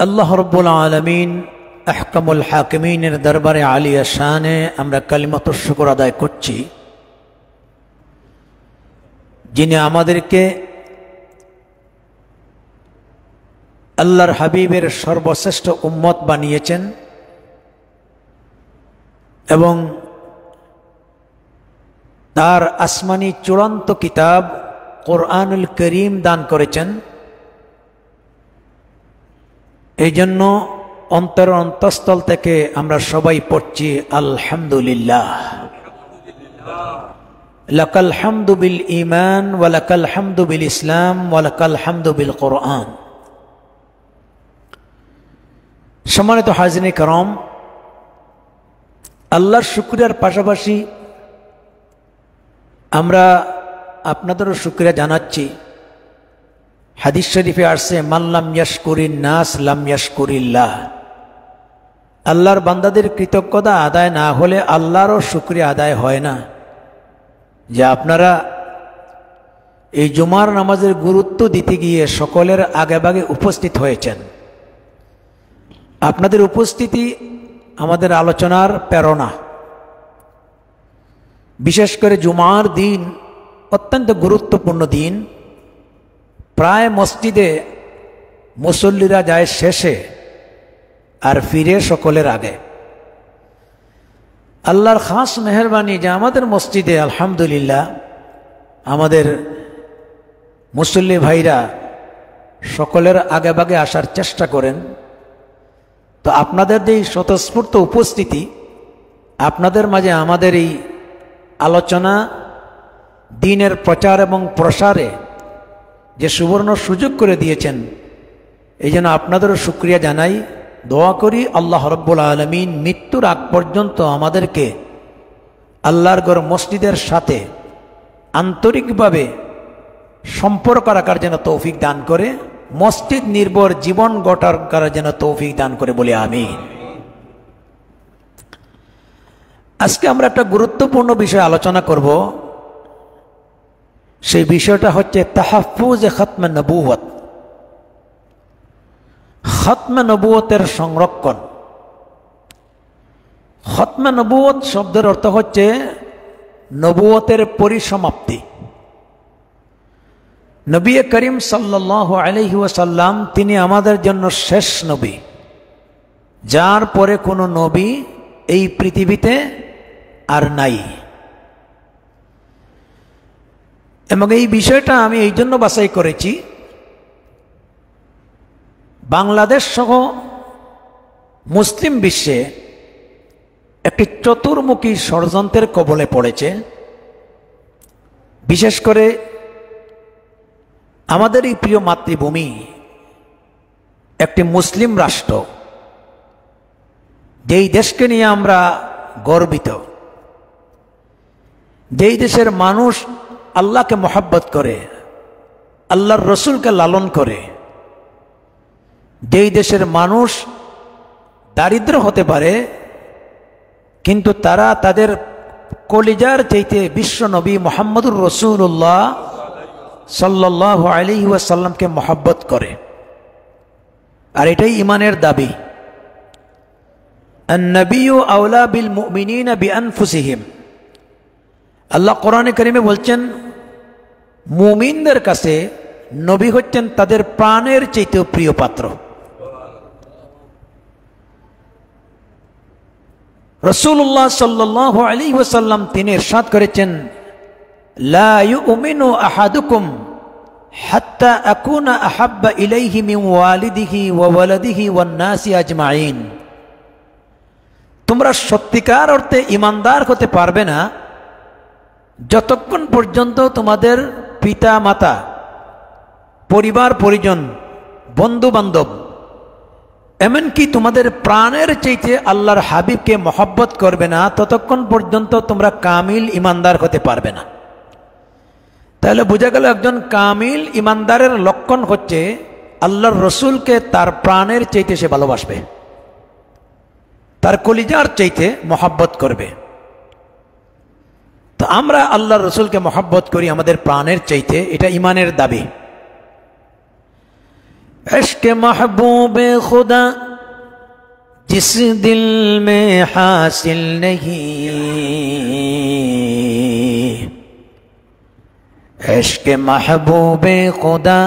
আল্লাহ রাব্বুল আলামিন আহকামুল হাকিমিনের দরবারে আলিয়া শানে আমরা কালিমাতুশ শুকর আদায় করছি, যিনি আমাদেরকে আল্লাহর হাবিবের সর্বশ্রেষ্ঠ উম্মত বানিয়েছেন এবং তার আসমানি চূড়ান্ত কিতাব কোরআনুল করিম দান করেছেন। এই জন্য অন্তঃস্থল থেকে আমরা সবাই পড়ছি আলহামদুলিল্লাহ। লাকাল হামদু বিল ঈমান ওয়া লাকাল হামদু বিল ইসলাম ওয়া লাকাল হামদু বিল কোরআন। সম্মানিত হাজিরিন کرام, আল্লাহর শুকরিয়ার পাশাপাশি আমরা আপনাদেরও শুকরিয়া জানাচ্ছি। হাদিস শরীফে আসছে, মান লাম ইয়াশকুরিন নাস লাম ইয়াশকুরিল্লাহ। আল্লাহর বান্দাদের কৃতজ্ঞতা আদায় না হলে আল্লাহরও শুকরিয়া আদায় হয় না। যে আপনারা এই জুমার নামাজের গুরুত্ব দিতে গিয়ে সকলের আগেভাগে উপস্থিত হয়েছেন। আপনাদের উপস্থিতি আমাদের আলোচনার প্রেরণা। বিশেষ করে জুমার দিন অত্যন্ত গুরুত্বপূর্ণ দিন। প্রায় মসজিদে মুসল্লিরা যায় শেষে আর ফিরে সকলের আগে। আল্লাহর খাস মেহরবানি যে আমাদের মসজিদে আলহামদুলিল্লাহ আমাদের মুসল্লি ভাইরা সকলের আগে ভাগে আসার চেষ্টা করেন। তো আপনাদের যে স্বতঃস্ফূর্ত উপস্থিতি, আপনাদের মাঝে আমাদের এই আলোচনা দ্বীনের প্রচার এবং প্রসারে যে সুবর্ণ সুযোগ করে দিয়েছেন, এই জন্য আপনাদেরও শুকরিয়া জানাই। দোয়া করি আল্লাহ রাব্বুল আলামিন মৃত্যুর আগ পর্যন্ত আমাদেরকে আল্লাহর ঘর মসজিদের সাথে আন্তরিকভাবে সম্পর্ক রাখার যেন তৌফিক দান করে, মসজিদ নির্ভর জীবন গড়ার যেন তৌফিক দান করে বলি আমিন। আজকে আমরা একটা গুরুত্বপূর্ণ বিষয় আলোচনা করব। সেই বিষয়টা হচ্ছে তাহাফফুজে খতমে নবুয়ত, খতমে নবুয়তের সংরক্ষণ। খতমে নবুয়ত শব্দের অর্থ হচ্ছে নবুয়তের পরিসমাপ্তি। নবী করিম সাল্লাল্লাহু আলাইহি ওয়াসাল্লাম তিনি আমাদের জন্য শেষ নবী, যার পরে কোনো নবী এই পৃথিবীতে আর নাই। এবং এই বিষয়টা আমি এই জন্য বাছাই করেছি, বাংলাদেশ সহ মুসলিম বিশ্বে একটি চতুর্মুখী ষড়যন্ত্রের কবলে পড়েছে। বিশেষ করে আমাদের এই প্রিয় মাতৃভূমি একটি মুসলিম রাষ্ট্র, যেই দেশকে নিয়ে আমরা গর্বিত, যেই দেশের মানুষ আল্লাহকে মহব্বত করে, আল্লাহর রসুলকে লালন করে, যেই দেশের মানুষ দারিদ্র হতে পারে কিন্তু তারা তাদের কলিজার চাইতে বিশ্ব নবী মুহাম্মদুর রাসূলুল্লাহ সাল্লাল্লাহু আলাইহি ওয়াসাল্লামকে মহব্বত করে। আর এটাই ইমানের দাবি। আন-নবিয়্যু আওলা বিল মুমিনিনা বিআনফুসিহিম। আল্লাহ কোরআনে কারিমে বলছেন, মুমিনদের কাছে নবী হচ্ছেন তাদের প্রাণের চাইতেও প্রিয় পাত্র। রাসূলুল্লাহ সাল্লাল্লাহু আলাইহি ওয়াসাল্লাম তিনি ইরশাদ করেছেন, লা ইউমিনু আহাদুকুম হাত্তা আকুনা আহাব্বা ইলাইহি মিন ওয়ালিদিহি ওয়া ওয়ালাদিহি ওয়ান নাসি আজমাইন। তোমরা সত্যিকার অর্থে ঈমানদার হতে পারবে না যতক্ষণ পর্যন্ত তোমাদের পিতা মাতা, পরিবার পরিজন, বন্ধু বান্ধব, এমনকি তোমাদের প্রাণের চাইতে আল্লাহর হাবিবকে মহব্বত করবে না, ততক্ষণ পর্যন্ত তোমরা কামিল ঈমানদার হতে পারবে না। তাহলে বোঝা গেল একজন কামিল ঈমানদারের লক্ষণ হচ্ছে আল্লাহর রসুলকে তার প্রাণের চাইতে সে ভালোবাসবে, তার কলিজার চাইতে মহব্বত করবে। তো আমরা আল্লাহর রসুলকে মহব্বত করি আমাদের প্রাণের চাইতে, এটা ঈমানের দাবি। इश्क महबूब खुदा जिस दिल में हासिल नहीं, इश्क महबूब खुदा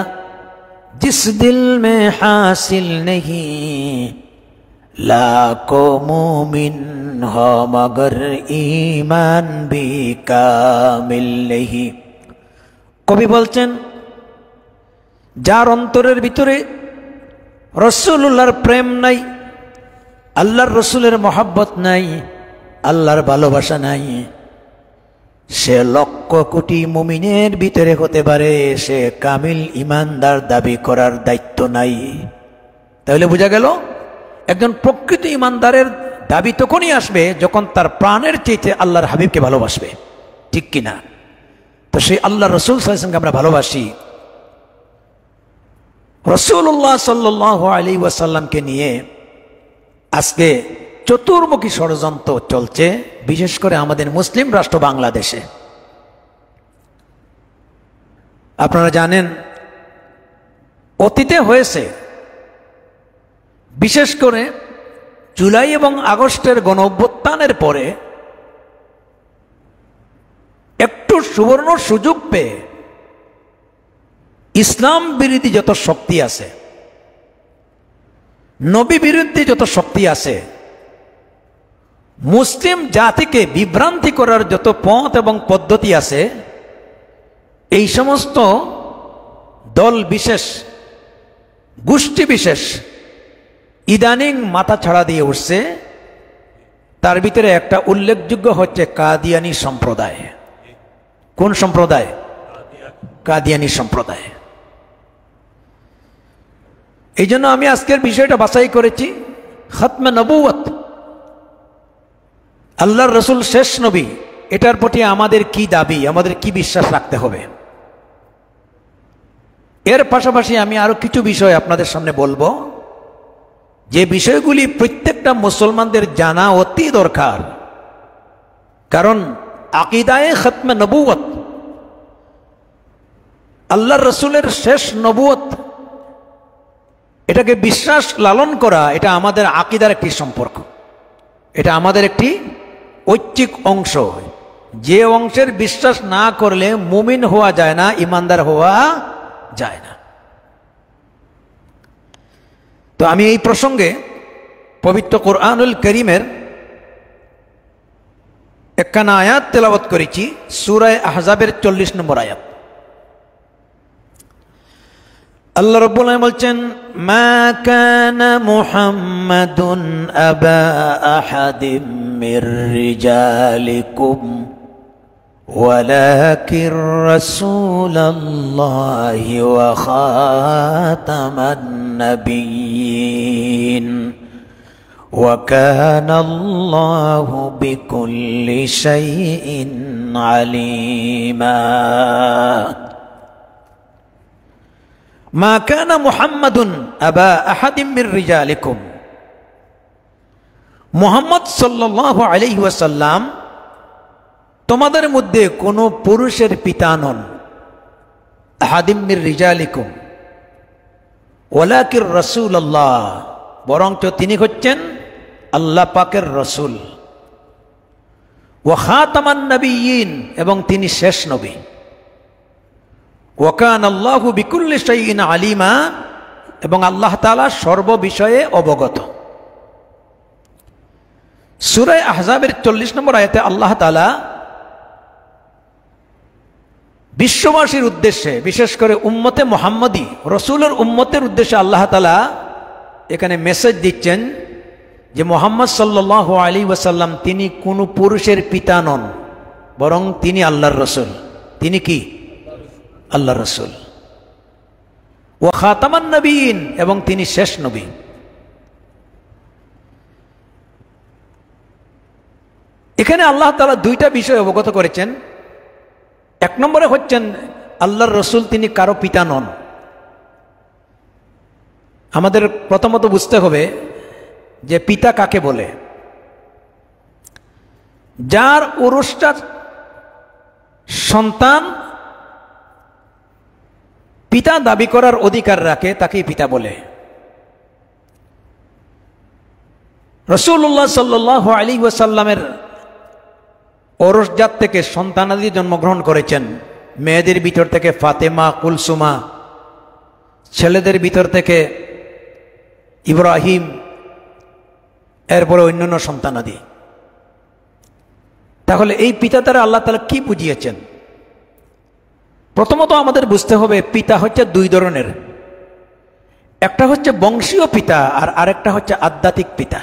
जिस दिल में हासिल नहीं, लाखों मोमिन हो मगर ईमान भी कामिल नहीं। কবি বলছেন, যার অন্তরের ভিতরে রাসূলুল্লাহর প্রেম নাই, আল্লাহর রসুলের মহব্বত নাই, আল্লাহর ভালোবাসা নাই, সে লক্ষ কোটি মুমিনের ভিতরে হতে পারে, সে কামিল ইমানদার দাবি করার দায়িত্ব নাই। তাহলে বোঝা গেল একজন প্রকৃত ইমানদারের দাবি তখনই আসবে যখন তার প্রাণের চাইতে আল্লাহর হাবিবকে ভালোবাসবে, ঠিক কিনা? তো সেই আল্লাহ রসুল সাল্লাল্লাহু আলাইহি ওয়াসাল্লামকে আমরা ভালোবাসি। রাসূলুল্লাহ সাল্লাল্লাহু আলাইহি ওয়াসাল্লামকে নিয়ে আজকে চতুর্মুখী ষড়যন্ত্র চলছে, বিশেষ করে আমাদের মুসলিম রাষ্ট্র বাংলাদেশে। আপনারা জানেন অতীতে হয়েছে, বিশেষ করে জুলাই এবং আগস্টের গণঅভ্যুত্থানের পরে একটু সুবর্ণ সুযোগ পেয়ে ইসলাম বিরোধী যত শক্তি আছে, নবী বিরোধী যত শক্তি আছে, মুসলিম জাতিকে বিভ্রান্তি করার যত পথ এবং পদ্ধতি আছে, এই সমস্ত দল বিশেষ, গোষ্ঠী বিশেষ ইদানিং মাথা ছাড়া দিয়ে উঠছে। তার ভিতরে একটা উল্লেখযোগ্য হচ্ছে কাদিয়ানী সম্প্রদায়। কোন সম্প্রদায়? কাদিয়ানী সম্প্রদায়। এই জন্য আমি আজকের বিষয়টা বাছাই করেছি, খতমে নবুয়ত, আল্লাহর রসুল শেষ নবী, এটার প্রতি আমাদের কি দাবি, আমাদের কি বিশ্বাস রাখতে হবে। এর পাশাপাশি আমি আরো কিছু বিষয় আপনাদের সামনে বলবো, যে বিষয়গুলি প্রত্যেকটা মুসলমানদের জানা অতি দরকার। কারণ আকীদায়ে খতমে নবুয়ত, আল্লাহর রসুলের শেষ নবুয়ত, এটাকে বিশ্বাস লালন করা, এটা আমাদের আকীদার একটি সম্পর্ক, এটা আমাদের একটি ঐচ্ছিক অংশ। যে অংশের বিশ্বাস না করলে মুমিন হওয়া যায় না, ইমানদার হওয়া যায় না। তো আমি এই প্রসঙ্গে পবিত্র কোরআনুল কারীমের একখানা আয়াত তেলাওয়াত করেছি, সূরা আহজাবের 40 নম্বর আয়াত। আল্লাহ রাব্বুল আলামিন বলছেন, মা কানা মুহাম্মাদুন আবা আহাদিম মির রিজালিকুম ওয়ালাকির রাসূলুল্লাহি ওয়া খাতামান নাবিয়্যিন ওয়া কানা আল্লাহু বিকুল্লি শাইইন আলিমা। মা কানা মুহাম্মাদুন আবা আহাদিম মির রিজালিকুম, মুহাম্মদ সাল্লাল্লাহু আলাইহি ওয়াসাল্লাম তোমাদের মধ্যে কোনো পুরুষের পিতা নন। আহাদিম মির রিজালিকুম ওয়ালাকির রাসূলুল্লাহ, বরঞ্চ তিনি হচ্ছেন আল্লাহ পাকের রসুল। ওয়া খাতামান নাবিয়্যিন, এবং তিনি শেষ নবী। ওয়া কানা আল্লাহু বিকুল্লি শাইইন আলিমা, এবং আল্লাহ তাআলা সর্ব বিষয়ে অবগত। সূরা আহজাবের 40 নম্বর আয়াতে আল্লাহ তাআলা বিশ্ববাসীর উদ্দেশ্যে, বিশেষ করে উম্মতে মুহাম্মদী রসুলের উম্মতের উদ্দেশ্যে আল্লাহ তাআলা এখানে মেসেজ দিচ্ছেন যে মুহাম্মদ সাল্লাল্লাহু আলাইহি ওয়াসাল্লাম তিনি কোনো পুরুষের পিতা নন, বরং তিনি আল্লাহর রসুল। তিনি কি? আল্লাহর রসুল। ওয়া খাতামান নবিয়্যিন, এবং তিনি শেষ নবী। এখানে আল্লাহ তাআলা দুইটা বিষয় অবগত করেছেন। এক নম্বরে হচ্ছেন আল্লাহর রসুল তিনি কারো পিতা নন। আমাদের প্রথমত বুঝতে হবে যে পিতা কাকে বলে। যার উরুসটা সন্তান পিতা দাবি করার অধিকার রাখে তাকেই পিতা বলে। রাসূলুল্লাহ সাল্লাল্লাহু আলাইহি ওয়াসাল্লামের ঔরসজাত থেকে সন্তানাদি জন্মগ্রহণ করেছেন। মেয়েদের ভিতর থেকে ফাতেমা, কুলসুমা, ছেলেদের ভিতর থেকে ইব্রাহিম, এরপরে অন্যান্য সন্তানাদি। তাহলে এই পিতা দ্বারা আল্লাহ তাআলা কি বুঝিয়েছেন? প্রথমত আমাদের বুঝতে হবে পিতা হচ্ছে দুই ধরনের, একটা হচ্ছে বংশীয় পিতা আর আরেকটা হচ্ছে আধ্যাত্মিক পিতা।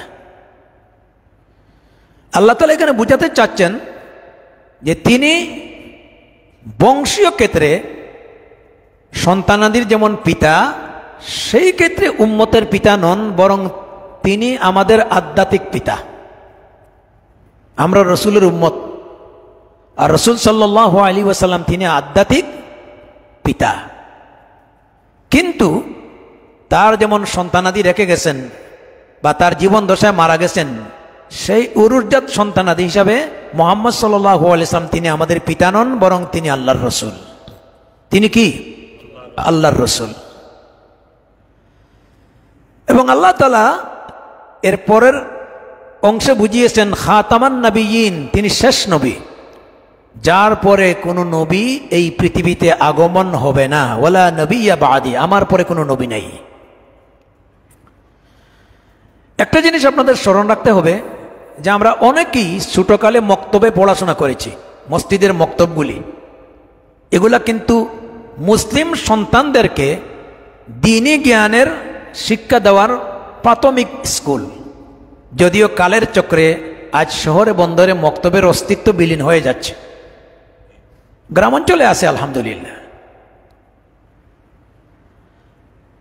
আল্লাহ তাআলা এখানে বুঝাতে চাচ্ছেন যে তিনি বংশীয় ক্ষেত্রে সন্তানাদির যেমন পিতা, সেই ক্ষেত্রে উম্মতের পিতা নন, বরং তিনি আমাদের আধ্যাত্মিক পিতা। আমরা রসুলের উম্মত, আর রসুল সাল্লাল্লাহু আলাইহি ওয়াসাল্লাম তিনি আধ্যাত্মিক পিতা। কিন্তু তার যেমন সন্তানাদি রেখে গেছেন বা তার জীবন দশায় মারা গেছেন, সেই উরুজাত সন্তানাদি হিসাবে মুহাম্মদ সাল্লাল্লাহু আলাইহি ওয়াসাল্লাম তিনি আমাদের পিতা নন, বরং তিনি আল্লাহর রসুল। তিনি কি? আল্লাহর রসুল। এবং আল্লাহ তাআলা এর পরের অংশে বুঝিয়েছেন খাতামান নবিয়্যিন, তিনি শেষ নবী, যার পরে কোনো নবী এই পৃথিবীতে আগমন হবে না। ওয়ালা নবিয়্যা বাদি, আমার পরে কোনো নবী নেই। একটা জিনিস আপনাদের স্মরণ রাখতে হবে যে আমরা অনেকেই ছোটকালে মক্তবে পড়াশোনা করেছি, মসজিদের মক্তবগুলি, এগুলা কিন্তু মুসলিম সন্তানদেরকে দ্বীনি জ্ঞানের শিক্ষা দেওয়ার প্রাথমিক স্কুল। যদিও কালের চক্রে আজ শহরে বন্দরে মক্তবের অস্তিত্ব বিলীন হয়ে যাচ্ছে, গ্রামাঞ্চলে আছে আলহামদুলিল্লাহ।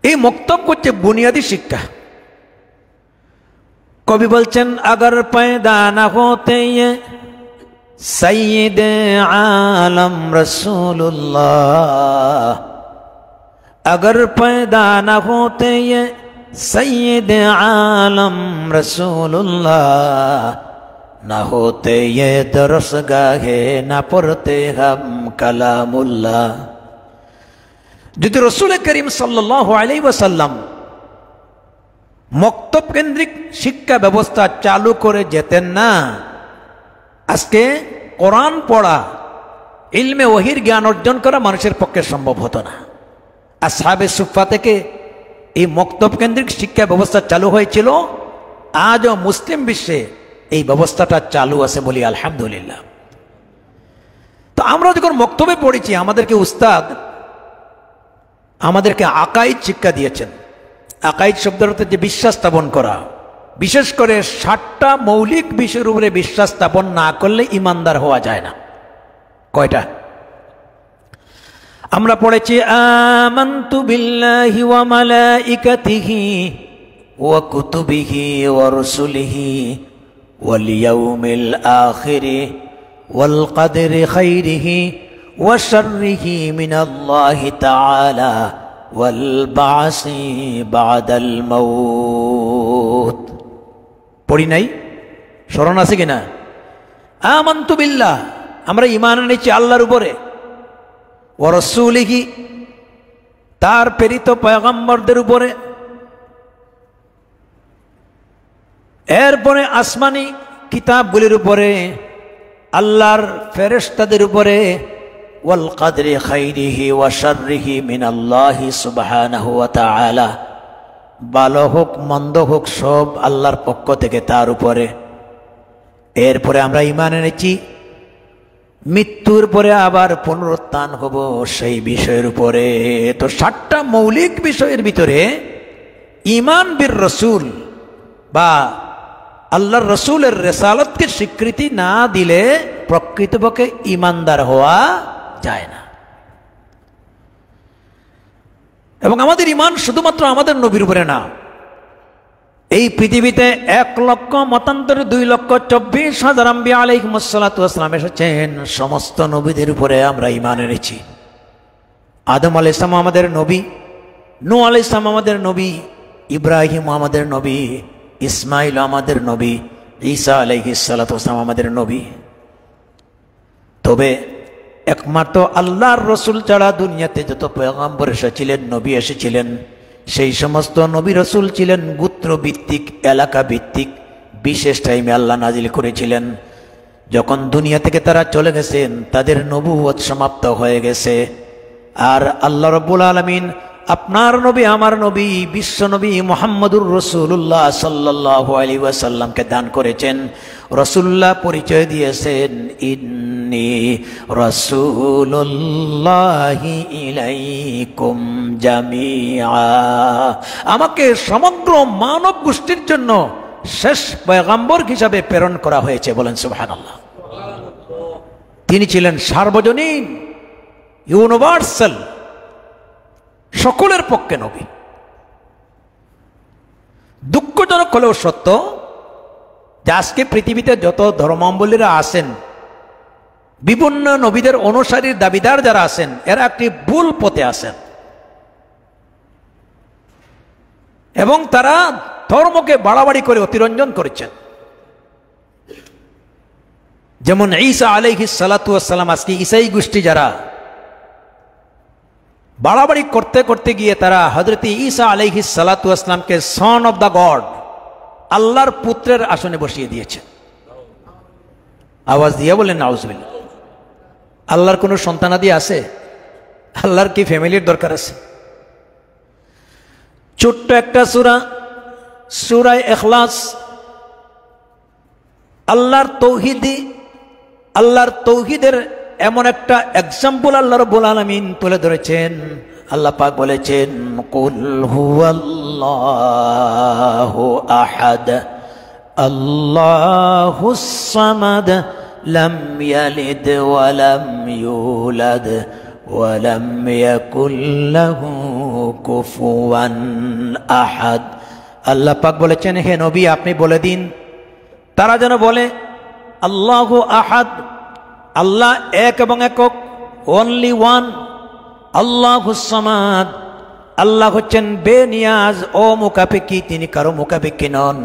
এই মক্তব হচ্ছে বুনিয়াদী শিক্ষা। কবি বলছেন আগর পয়দা না হতে সৈয়দ আলম রসুল্লাহ, अगर पैदा न होते ये सैयद आलम रसूलुल्लाह, न होते ये दरसगाहे न पढ़ते हम कलामुल्लाह। যদি রসুল করিম সাল্লাল্লাহু আলাইহি ওয়াসাল্লাম মক্তব কেন্দ্রিক শিক্ষা ব্যবস্থা চালু করে যেতেন না, আজকে কোরআন পড়া, ইলমে ওহির জ্ঞান অর্জন করা মানুষের পক্ষে সম্ভব হতো না। আসহাবে সুফা থেকে এই মক্তব কেন্দ্রিক শিক্ষা ব্যবস্থা চালু হয়েছিল। আজও মুসলিম বিশ্বে এই ব্যবস্থাটা চালু আছে বলি আলহামদুলিল্লাহ। তো আমরা যখন মক্তবে পড়েছি, আমাদেরকে উস্তাদ আমাদেরকে আকাইদ শিক্ষা দিয়েছেন। আকাইদ শব্দের অর্থ যে বিশ্বাস স্থাপন করা, বিশেষ করে 7টা মৌলিক বিষয়ের উপরে বিশ্বাস স্থাপন না করলে ইমানদার হওয়া যায় না। কয়টা? আমরা পড়েছি আমানতু বিল্লাহি ওয়া মালাইকাতিহি ওয়া কুতুবিহি ওয়া রুসুলিহি ওয়াল ইয়াউমিল আখিরি ওয়াল কদরি খাইরিহি ওয়া শাররিহি মিনাল্লাহি তাআলা ওয়াল বাসি বাদাল মাউত। পড়ি নাই? স্মরণ আছে কিনা? আমানতু বিল্লাহ, আমরা ঈমান এনেছি আল্লাহর উপরে, ওয়া রাসূলিহি, তার প্রেরিত পয়গম্বরদের উপরে, এরপরে আসমানি কিতাবগুলির উপরে, আল্লাহর ফেরেশতাদের উপরে, ওয়াল কদরি খাইরিহি ওয়া শাররিহি মিনাল্লাহি সুবহানাহু ওয়া তাআলা, ভালো হোক মন্দ হোক সব আল্লাহর পক্ষ থেকে তার উপরে। এরপরে আমরা ঈমান এনেছি মৃত্যুর পরে আবার পুনরুত্থান হব সেই বিষয়ের উপরে। তো 7টা মৌলিক বিষয়ের ভিতরে ঈমান বির রসুল বা আল্লাহর রসুলের রেসালতকে স্বীকৃতি না দিলে প্রকৃতপক্ষে ঈমানদার হওয়া যায় না। এবং আমাদের ঈমান শুধুমাত্র আমাদের নবীর উপরে না, এই পৃথিবীতে 1 লক্ষ মতান্তরে 2,24,000 আম্বিয়া আলাইহিমুস সালাতু ওয়াস সালাম এসেছেন, সমস্ত নবীদের উপরে আমরা ঈমান এনেছি। আদম আলাইহিস সালাম আমাদের নবী, নূহ আলাইহিস সালাম আমাদের নবী, ইব্রাহিম আমাদের নবী, ইসমাইল আমাদের নবী, ঈসা আলাইহিস সালাতু ওয়াস সালাম আমাদের নবী। তবে একমাত্র আল্লাহর রসুল ছাড়া দুনিয়াতে যত পয়গম্বর এসেছিলেন, নবী এসেছিলেন, সেই সমস্ত নবী রসুল ছিলেন গোত্রভিত্তিক, এলাকা ভিত্তিক। বিশেষ টাইমে আল্লাহ নাজিল করেছিলেন। যখন দুনিয়া থেকে তারা চলে গেছেন, তাদের নবুয়ত সমাপ্ত হয়ে গেছে। আর আল্লাহ রাব্বুল আলামিন আপনার নবী, আমার নবী, বিশ্ব নবী মুহাম্মদুর রাসূলুল্লাহ সাল্লাল্লাহু আলাইহি ওয়াসাল্লামকে দান করেছেন। রাসূলুল্লাহ পরিচয় দিয়েছেন, ইন্নী রাসূলুল্লাহি ইলাইকুম জামিআ। আমাকে সমগ্র মানব গোষ্ঠীর জন্য শেষ পয়গম্বর হিসাবে প্রেরণ করা হয়েছে। বলেন সুবহানাল্লাহ। তিনি ছিলেন সার্বজনীন, ইউনিভার্সাল, সকলের পক্ষে নবী। দুঃখজনক হলেও সত্য যে আজকে পৃথিবীতে যত ধর্মাবলম্বীরা আছেন, বিভিন্ন নবীদের অনুসারীর দাবিদার যারা আছেন, এরা একটি ভুল পথে আছেন এবং তারা ধর্মকে বাড়াবাড়ি করে অতিরঞ্জন করেছেন। যেমন ঈসা আলাইহিস সালাতু ওয়াস সালাম, আজকে ঈসাই গোষ্ঠী যারা বাড়াবাড়ি করতে করতে গিয়ে তারা হযরত ঈসা আলাইহিস সালাতু ওয়াস সালামকে সন অফ দ্য গড, আল্লাহর পুত্রের আসনে বসিয়ে দিয়েছে। আওয়াজ দিয়ে বলেন নাউজুবিল্লাহ। আল্লাহর কোনো সন্তানাদি আছে? আল্লাহর কি ফ্যামিলির দরকার আছে? ছোট্ট একটা সূরা, সূরা ইখলাস, আল্লাহর তৌহিদি, আল্লাহর তৌহিদের এমন একটা এক্সাম্পল আল্লাহ রাব্বুল আলামিন তুলে ধরেছেন। আল্লাহ পাক বলেছেন, কুল হুয়াল্লাহু আহাদ আল্লাহুস সামাদ লাম ইয়ালিদ ওয়া লাম ইউলাদ ওয়া লাম ইয়াকুল লাহু কুফুয়ান আহাদ। আল্লাহ পাক বলেছেন, হে নবী আপনি বলে দিন, তারা যেন বলে আল্লাহু আহাদ, আল্লাহ এক এবং একক, অনলি ওয়ান। আল্লাহুস সামাদ, আল্লাহ হচ্ছেন বেনিয়াজ, ও মুকাফিকি, তিনি কারো মুকাফিকি নন।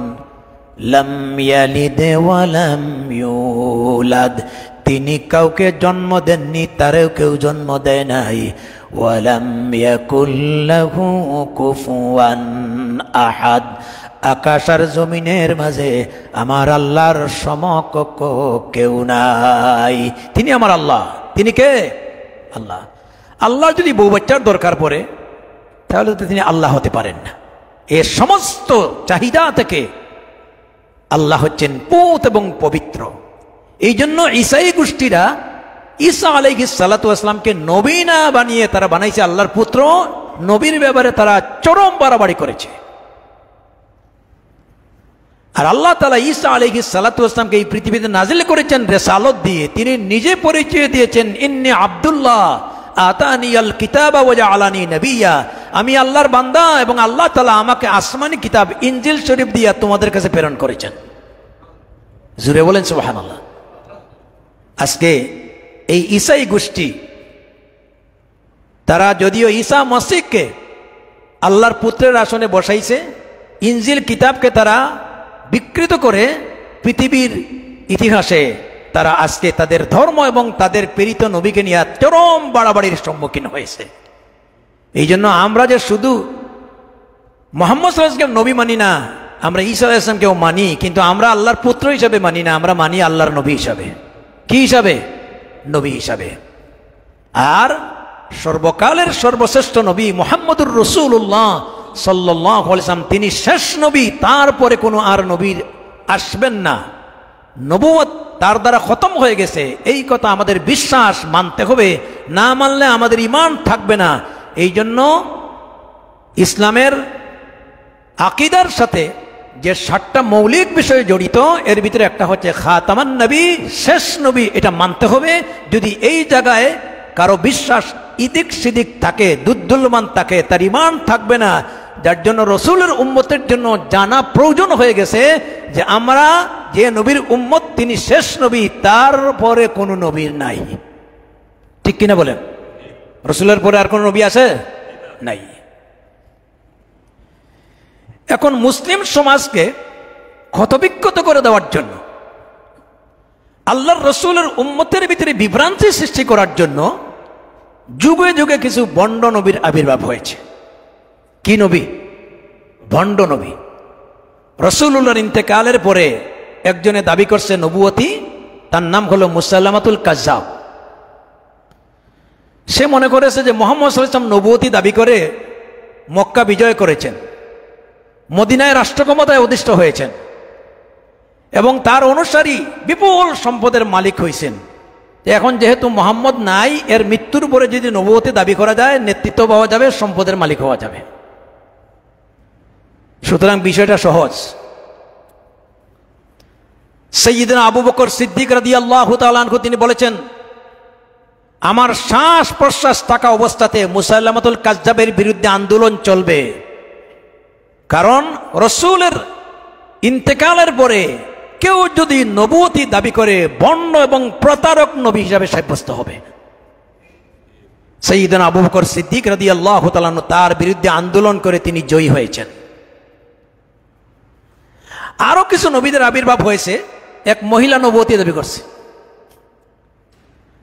লাম ইয়ালিদ ওয়া লাম ইউলাদ, তিনি কাউকে জন্ম দেননি, তারেও কেউ জন্ম দেয় নাই। ওয়া লাম ইয়াকুল লাহু কুফুয়ান আহাদ, আকাশ আর জমিনের মাঝে আমার আল্লাহর সমকক্ষ কেউ নাই। তিনি আমার আল্লাহ। তিনি কে? আল্লাহ। আল্লাহ যদি বউ বাচ্চার দরকার পড়ে তাহলে তো তিনি আল্লাহ হতে পারেন না। এর সমস্ত চাহিদা থেকে আল্লাহ হচ্ছেন পুত এবং পবিত্র। এই জন্য ঈসাই গোষ্ঠীরা ঈসা আলাইহিস সালাতু ওয়াস সালামকে নবী না বানিয়ে তারা বানাইছে আল্লাহর পুত্র। নবীর ব্যাপারে তারা চরম বাড়াবাড়ি করেছে। আর আল্লাহ তাআলা ঈসা আলাইহিস সালাতু ওয়াস সালামকে এই পৃথিবীতে নাজিল করেছেন রিসালাত দিয়ে। তিনি নিজে পরিচয় দিয়েছেন, ইন্নী আব্দুল্লাহ আতানিয়াল কিতাবা ওয়া জাআলানি নবিয়্যা, আমি আল্লাহর বান্দা এবং আল্লাহ তাআলা আমাকে আসমানি কিতাব ইনজিল শরীফ দিয়ে তোমাদের কাছে প্রেরণ করেছেন। জুড়ে বলেন সুবহানাল্লাহ। আজকে এই ঈসাই গোষ্ঠী তারা যদিও ঈসা মসিহকে আল্লাহর পুত্রের আসনে বসাইছে, ইনজিল কিতাবকে তারা বিকৃত করে পৃথিবীর ইতিহাসে তারা আজকে তাদের ধর্ম এবং তাদের প্রেরিত নবীকে নিয়ে চরম বাড়াবাড়ির সম্মুখীন হয়েছে। এই জন্য আমরা যে শুধু মুহাম্মদ সাল্লাল্লাহু আলাইহি ওয়াসাল্লামকে নবী মানি না, আমরা ঈসা আলাইহিস সালামকেও মানি, কিন্তু আমরা আল্লাহর পুত্র হিসাবে মানি না, আমরা মানি আল্লাহর নবী হিসাবে। কি হিসাবে? নবী হিসাবে। আর সর্বকালের সর্বশ্রেষ্ঠ নবী মুহাম্মদুর রাসূলুল্লাহ সাল্লাল্লাহু আলাইহি ওয়াসাল্লাম, তিনি শেষ নবী, তারপরে কোনো আর নবী আসবেন না। নবুয়ত তার দ্বারা খতম হয়ে গেছে, এই কথা আমাদের বিশ্বাস, মানতে হবে। না মানলে আমাদের ঈমান থাকবে না। এই জন্য ইসলামের আকীদার সাথে যে 7টা মৌলিক বিষয় জড়িত, এর ভিতরে একটা হচ্ছে খাতামান নবী, শেষ নবী, এটা মানতে হবে। যদি এই জায়গায় কারো বিশ্বাস ইদিক সিদিক থাকে, দুদ্দুল্যমান থাকে, তার ঈমান থাকবে না। যার জন্য রসুলের উম্মতের জন্য জানা প্রয়োজন হয়ে গেছে যে আমরা যে নবীর উম্মত তিনি শেষ নবী, তারপরে কোনো নবীর নাই। ঠিক কিনা বলেন? রসুলের পরে আর কোনো নবী আছে? নাই। এখন মুসলিম সমাজকে ক্ষতবিক্ষত করে দেওয়ার জন্য আল্লাহর রসুলের উম্মতের ভিতরে বিভ্রান্তি সৃষ্টি করার জন্য যুগে যুগে কিছু ভণ্ড নবীর আবির্ভাব হয়েছে। কি নবী? ভণ্ড নবী। রসুলুল্লাহর ইন্তেকালের পরে একজনে দাবি করছে নবুয়তি, তার নাম হলো মুসাল্লামাতুল কাজ্জাব। সে মনে করেছে যে মুহাম্মদ সাল্লাল্লাহু আলাইহি ওয়াসাল্লাম নবুয়তি দাবি করে মক্কা বিজয় করেছেন, মদিনায় রাষ্ট্রক্ষমতায় অধিষ্ঠ হয়েছেন এবং তার অনুসারী বিপুল সম্পদের মালিক হয়েছেন। এখন যেহেতু মুহাম্মদ নাই, এর মৃত্যুর পরে যদি নবুয়তি দাবি করা যায়, নেতৃত্ব পাওয়া যাবে, সম্পদের মালিক হওয়া যাবে। সুতরাং বিষয়টা সহজ। সাইয়্যিদনা আবু বকর সিদ্দিক রাদিয়াল্লাহু তাআলা আনহু তিনি বলেছেন, আমার শ্বাস প্রশ্বাস থাকা অবস্থাতে মুসাইলামাতুল কাজ্জাবের বিরুদ্ধে আন্দোলন চলবে, কারণ রসুলের ইন্তেকালের পরে কেউ যদি নবুয়তি দাবি করে ভণ্ড এবং প্রতারক নবী হিসাবে সাব্যস্ত হবে। সাইয়্যিদনা আবু বকর সিদ্দিক রাদিয়াল্লাহু তাআলা আনহু তার বিরুদ্ধে আন্দোলন করে তিনি জয়ী হয়েছেন। আরো কিছু নবীদের আবির্ভাব হয়েছে। এক মহিলা নবুয়তি দাবি করছে।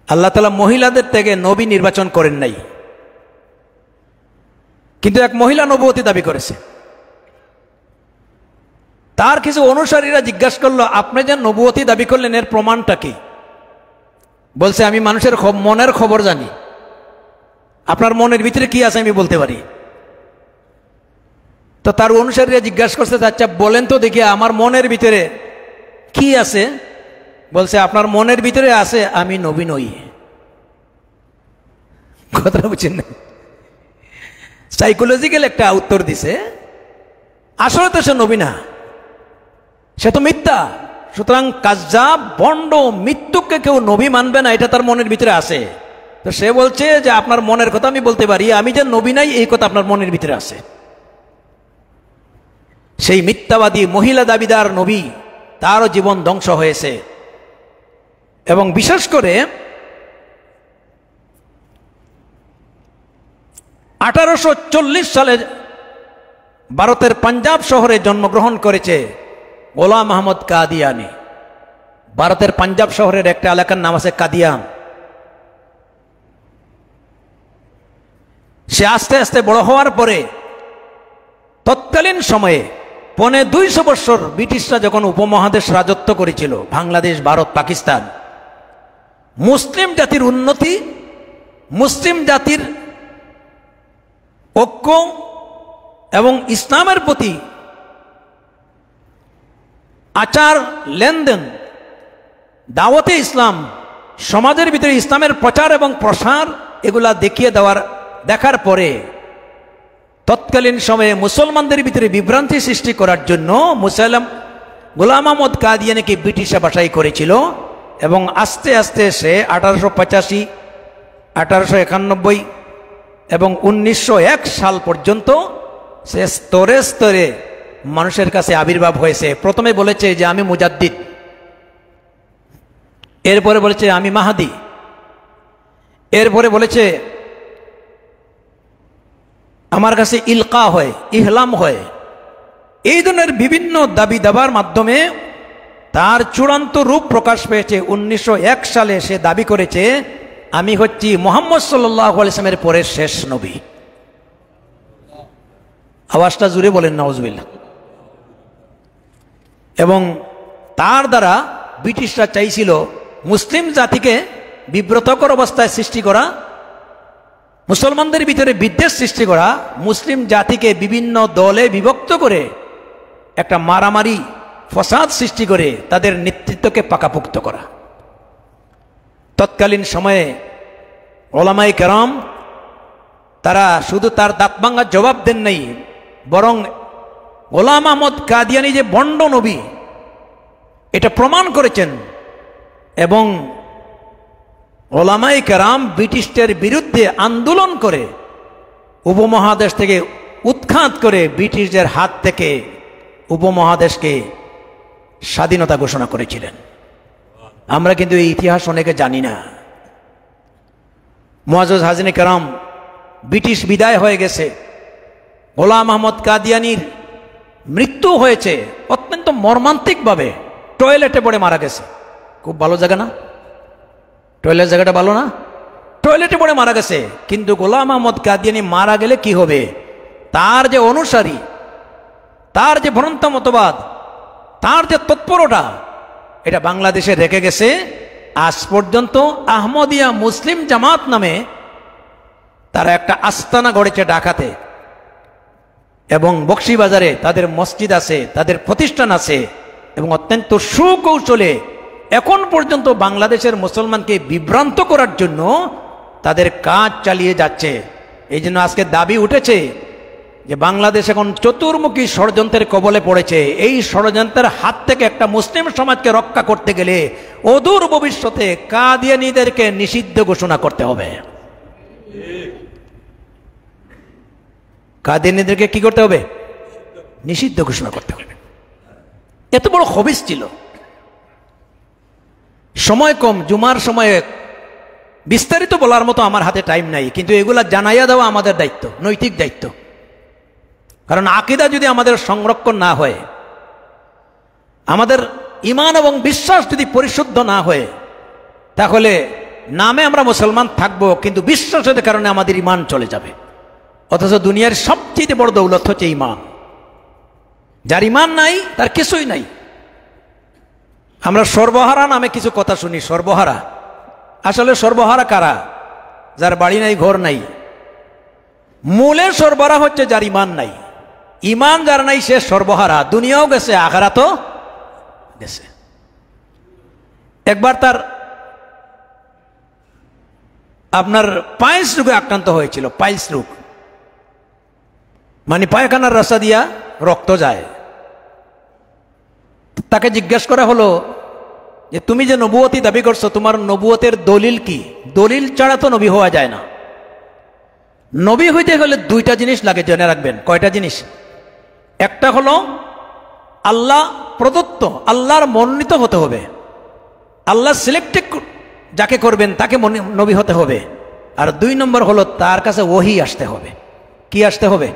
আল্লাহ তাআলা মহিলাদের থেকে নবী নির্বাচন করেন নাই, কিন্তু এক মহিলা নবুয়তি দাবি করেছে। তার কিছু অনুসারীরা জিজ্ঞাসা করলো, আপনি যে নবুয়তি দাবি করলেন এর প্রমাণটা কি? বলছে, আমি মানুষের মনের খবর জানি, আপনার মনের ভিতরে কি আছে আমি বলতে পারি। তো তার অনুসারীরা জিজ্ঞাসা করছে, আচ্ছা বলেন তো দেখি আমার মনের ভিতরে কি আছে? বলছে, আপনার মনের ভিতরে আছে আমি নবী নই। কথাটা বুঝছেন না? সাইকোলজিক্যাল একটা উত্তর দিছে। আসলে তো সে নবী না, সে তো মিথ্যা। সুতরাং কাজ্জাব, ভণ্ড, মৃত্যুকে কেউ নবী মানবে না, এটা তার মনের ভিতরে আছে। তো সে বলছে যে আপনার মনের কথা আমি বলতে পারি, আমি যে নবী নাই এই কথা আপনার মনের ভিতরে আছে। সেই মিথ্যাবাদী মহিলা দাবিদার নবী, তারও জীবন ধ্বংস হয়েছে। এবং বিশেষ করে 1840 সালে ভারতের পাঞ্জাব শহরে জন্মগ্রহণ করেছে গোলাম আহমদ কাদিয়ানি। ভারতের পাঞ্জাব শহরের একটা এলাকার নাম আছে কাদিয়ান। সে আস্তে আস্তে বড় হওয়ার পরে তৎকালীন সময়ে 250 বছর ব্রিটিশরা যখন উপমহাদেশ রাজত্ব করেছিল, বাংলাদেশ, ভারত, পাকিস্তান, মুসলিম জাতির উন্নতি, মুসলিম জাতির ঐক্য এবং ইসলামের প্রতি আচার লেনদেন, দাওয়াতে ইসলাম, সমাজের ভিতরে ইসলামের প্রচার এবং প্রসার, এগুলা দেখার পরে তৎকালীন সময়ে মুসলমানদের ভিতরে বিভ্রান্তি সৃষ্টি করার জন্য গোলাম আহমদ কাদিয়ানিকে ব্রিটিশরা বাছাই করেছিল। এবং আস্তে আস্তে সে 1885, 1891 এবং 1901 সাল পর্যন্ত সে স্তরে স্তরে মানুষের কাছে আবির্ভাব হয়েছে। প্রথমে বলেছে যে আমি মুজাদ্দিদ, এরপরে বলেছে আমি মাহাদি, এরপরে বলেছে আমার কাছে ইলকা হয়, ইহলাম হয়। এই ধরনের বিভিন্ন দাবি দাবার মাধ্যমে তার চূড়ান্ত রূপ প্রকাশ পেয়েছে। 1901 সালে সে দাবি করেছে আমি হচ্ছি মুহাম্মদ সাল্লাল্লাহু আলাইহি ওয়াসাল্লামের পরের শেষ নবী। আওয়াজটা জুড়ে বলেন নাউজুবিল্লাহ। এবং তার দ্বারা ব্রিটিশরা চাইছিল মুসলিম জাতিকে বিব্রতকর অবস্থায় সৃষ্টি করা, মুসলমানদের ভিতরে বিদ্বেষ সৃষ্টি করা, মুসলিম জাতিকে বিভিন্ন দলে বিভক্ত করে একটা মারামারি ফসাদ সৃষ্টি করে তাদের নেতৃত্বকে পাকাপোক্ত করা। তৎকালীন সময়ে ওলামায়ে কেরাম তারা শুধু তার দাঁত ভাঙার জবাব দেন নাই, বরং গোলাম আহমদ কাদিয়ানি যে ভণ্ড নবী এটা প্রমাণ করেছেন। এবং ওলামায়ে কেরাম ব্রিটিশদের বিরুদ্ধে আন্দোলন করে উপমহাদেশ থেকে উৎখাত করে ব্রিটিশদের হাত থেকে উপমহাদেশকে স্বাধীনতা ঘোষণা করেছিলেন। আমরা কিন্তু এই ইতিহাস অনেকে জানি না। মুআজ্জাজ হাজিনে কেরাম, ব্রিটিশ বিদায় হয়ে গেছে, গোলাম আহমদ কাদিয়ানির মৃত্যু হয়েছে অত্যন্ত মর্মান্তিকভাবে, টয়লেটে পড়ে মারা গেছে। খুব ভালো জায়গা না? টয়লেট জায়গাটা ভালো না? টয়লেটে পড়ে মারা গেছে। কিন্তু গোলাম আহমদ কাদিয়ানী মারা গেলে কি হবে? তার যে অনুসারী, তার যে ভ্রান্ত মতবাদ, তার যে তৎপরতা, এটা বাংলাদেশে রেখে গেছে। আজ পর্যন্ত আহমদিয়া মুসলিম জামাত নামে তারা একটা আস্তানা গড়েছে ঢাকাতে, এবং বকশীবাজারে তাদের মসজিদ আছে, তাদের প্রতিষ্ঠান আছে, এবং অত্যন্ত সুকৌশলে এখন পর্যন্ত বাংলাদেশের মুসলমানকে বিভ্রান্ত করার জন্য তাদের কাজ চালিয়ে যাচ্ছে। এই জন্য আজকে দাবি উঠেছে যে বাংলাদেশ এখন চতুর্মুখী ষড়যন্ত্রের কবলে পড়েছে। এই ষড়যন্ত্রের হাত থেকে একটা মুসলিম সমাজকে রক্ষা করতে গেলে অদূর ভবিষ্যতে কাদিয়ানীদেরকে নিষিদ্ধ ঘোষণা করতে হবে। কাদিয়ানীদেরকে কি করতে হবে? নিষিদ্ধ ঘোষণা করতে হবে। এত বড় খবিস ছিল। সময় কম, জুমার সময়ে বিস্তারিত বলার মতো আমার হাতে টাইম নাই, কিন্তু এগুলা জানাইয়া দেওয়া আমাদের দায়িত্ব, নৈতিক দায়িত্ব। কারণ আকীদা যদি আমাদের সংরক্ষণ না হয়, আমাদের ঈমান এবং বিশ্বাস যদি পরিশুদ্ধ না হয়, তাহলে নামে আমরা মুসলমান থাকব, কিন্তু বিশ্বাসের কারণে আমাদের ঈমান চলে যাবে। অথচ দুনিয়ার সবচেয়ে বড় দৌলত হচ্ছে ঈমান। যার ঈমান নাই তার কিছুই নাই। আমরা সর্বহারা নামে কিছু কথা শুনি। সর্বহারা, আসলে সর্বহারা কারা? যার বাড়ি নাই, ঘর নাই। মূলে সর্বহারা হচ্ছে যার ঈমান নাই। ঈমান যার নাই সে সর্বহারা। দুনিয়াও গেছে, আখিরাতও গেছে। একবার তার আপনার পাইলস রোগে আক্রান্ত হয়েছিল। পাইলস রোগ মানে পায়খানার রাস্তা দিয়া রক্ত যায়। তাকে জিজ্ঞেস করা হলো যে তুমি যে নবুয়তি দাবি করছো, তোমার নবুয়তের দলিল কি? দলিল ছাড়া তো নবী হওয়া যায় না। নবী হইতে হলে দুইটা জিনিস লাগে, জেনে রাখবেন। কয়টা জিনিস? একটা হলো আল্লাহ প্রদত্ত, আল্লাহর মনোনীত হতে হবে। আল্লাহ সিলেক্টেড যাকে করবেন তাকে নবী হতে হবে। আর দুই নম্বর হলো তার কাছে ওহী আসতে হবে। কি আসতে হবে?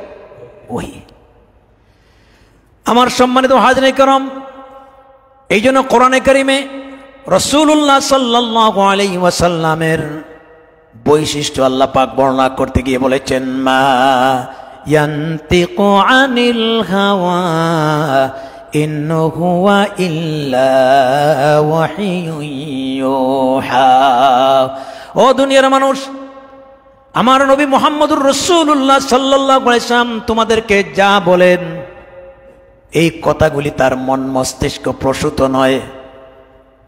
ওহী। আমার সম্মানিত হাজরিন کرام, এই জন্য কোরআনে কারিমে রাসূলুল্লাহ সাল্লাল্লাহু আলাইহি ওয়াসাল্লামের বৈশিষ্ট্য আল্লাহ পাক বর্ণনা করতে গিয়ে বলেছেন, মা ইয়ানতিকু আনিল হাওয়া ইন হুয়া ইল্লা ওয়াহিয়ুন ইউহা। ও দুনিয়ার মানুষ, আমার নবী মুহাম্মদুর রাসূলুল্লাহ সাল্লাল্লাহু আলাইহি ওয়াসাল্লাম তোমাদেরকে যা বলেন, এই কথাগুলি তার মন মস্তিষ্ক প্রসূত নয়,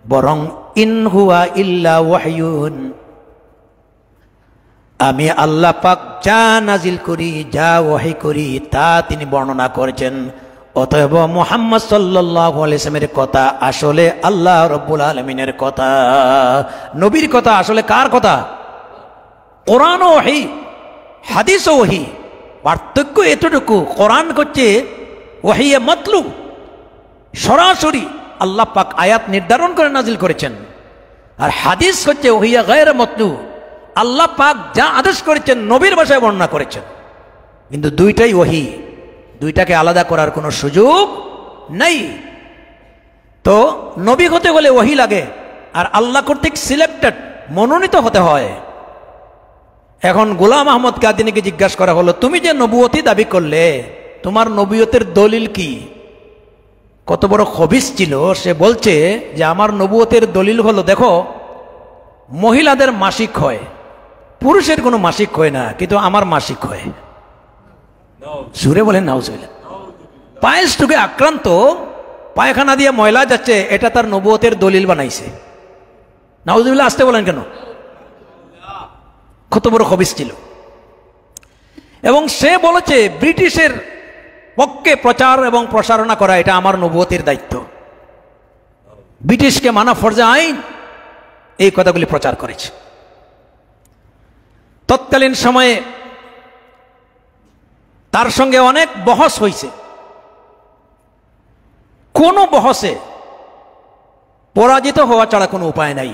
বরং ইন হুয়া ইল্লা ওয়াহিয়ুন, আমি আল্লাহ পাক যা নাজিল করি, যা ওহী করি, তা তিনি বর্ণনা করেছেন। অতএব মুহাম্মদ সাল্লাল্লাহু আলাইহি ওয়াসাল্লামের কথা আসলে আল্লাহ রাব্বুল আলামিনের কথা। নবীর কথা আসলে কার কথা? কোরআন ও ওহী, হাদিস ও ওহী। পার্থক্য এতটুকু, কোরআন হচ্ছে ওহী মাতলুব, সরাসরি আল্লাহ পাক আয়াত নির্ধারণ করে নাজিল করেছেন। আর হাদিস হচ্ছে ওহী গায়র মাতলুব, আল্লাহ পাক যা আদেশ করেছেন নবীর ভাষায় বর্ণনা করেছেন। কিন্তু দুইটাই ওহী, দুইটাকে আলাদা করার কোনো সুযোগ নেই। তো নবী হতে হলে ওহী লাগে, আর আল্লাহ কর্তৃক সিলেক্টেড, মনোনীত হতে হয়। এখন গোলাম আহমদ কাদিয়ানীকে জিজ্ঞাসা করা হলো, তুমি যে নবুয়তি দাবি করলে, তোমার নবুয়তের দলিল কি? কত বড় খবিস ছিল। সে বলছে যে আমার নবুয়তের দলিল হলো, দেখো মহিলাদের মাসিক হয়, পুরুষের কোনো মাসিক হয় না, কিন্তু আমার মাসিক হয়। সুরে বলেন নাউজুবিল্লাহ। পায়েস টুকে আক্রান্ত, পায়খানা দিয়ে ময়লা যাচ্ছে, এটা তার নবুয়তের দলিল বানাইছে। নাউজুবিল্লাহ আসতে বলেন কেন? কত বড় খবিস ছিল। এবং সে বলেছে ব্রিটিশের পক্ষে প্রচার এবং প্রসারণা করা এটা আমার নবুয়তের দায়িত্ব। ব্রিটিশকে মানা ফরজে আইন, এই কথাগুলি প্রচার করেছে। তৎকালীন সময়ে তার সঙ্গে অনেক বহস হয়েছে। কোন বহসে পরাজিত হওয়া ছাড়া কোনো উপায় নাই।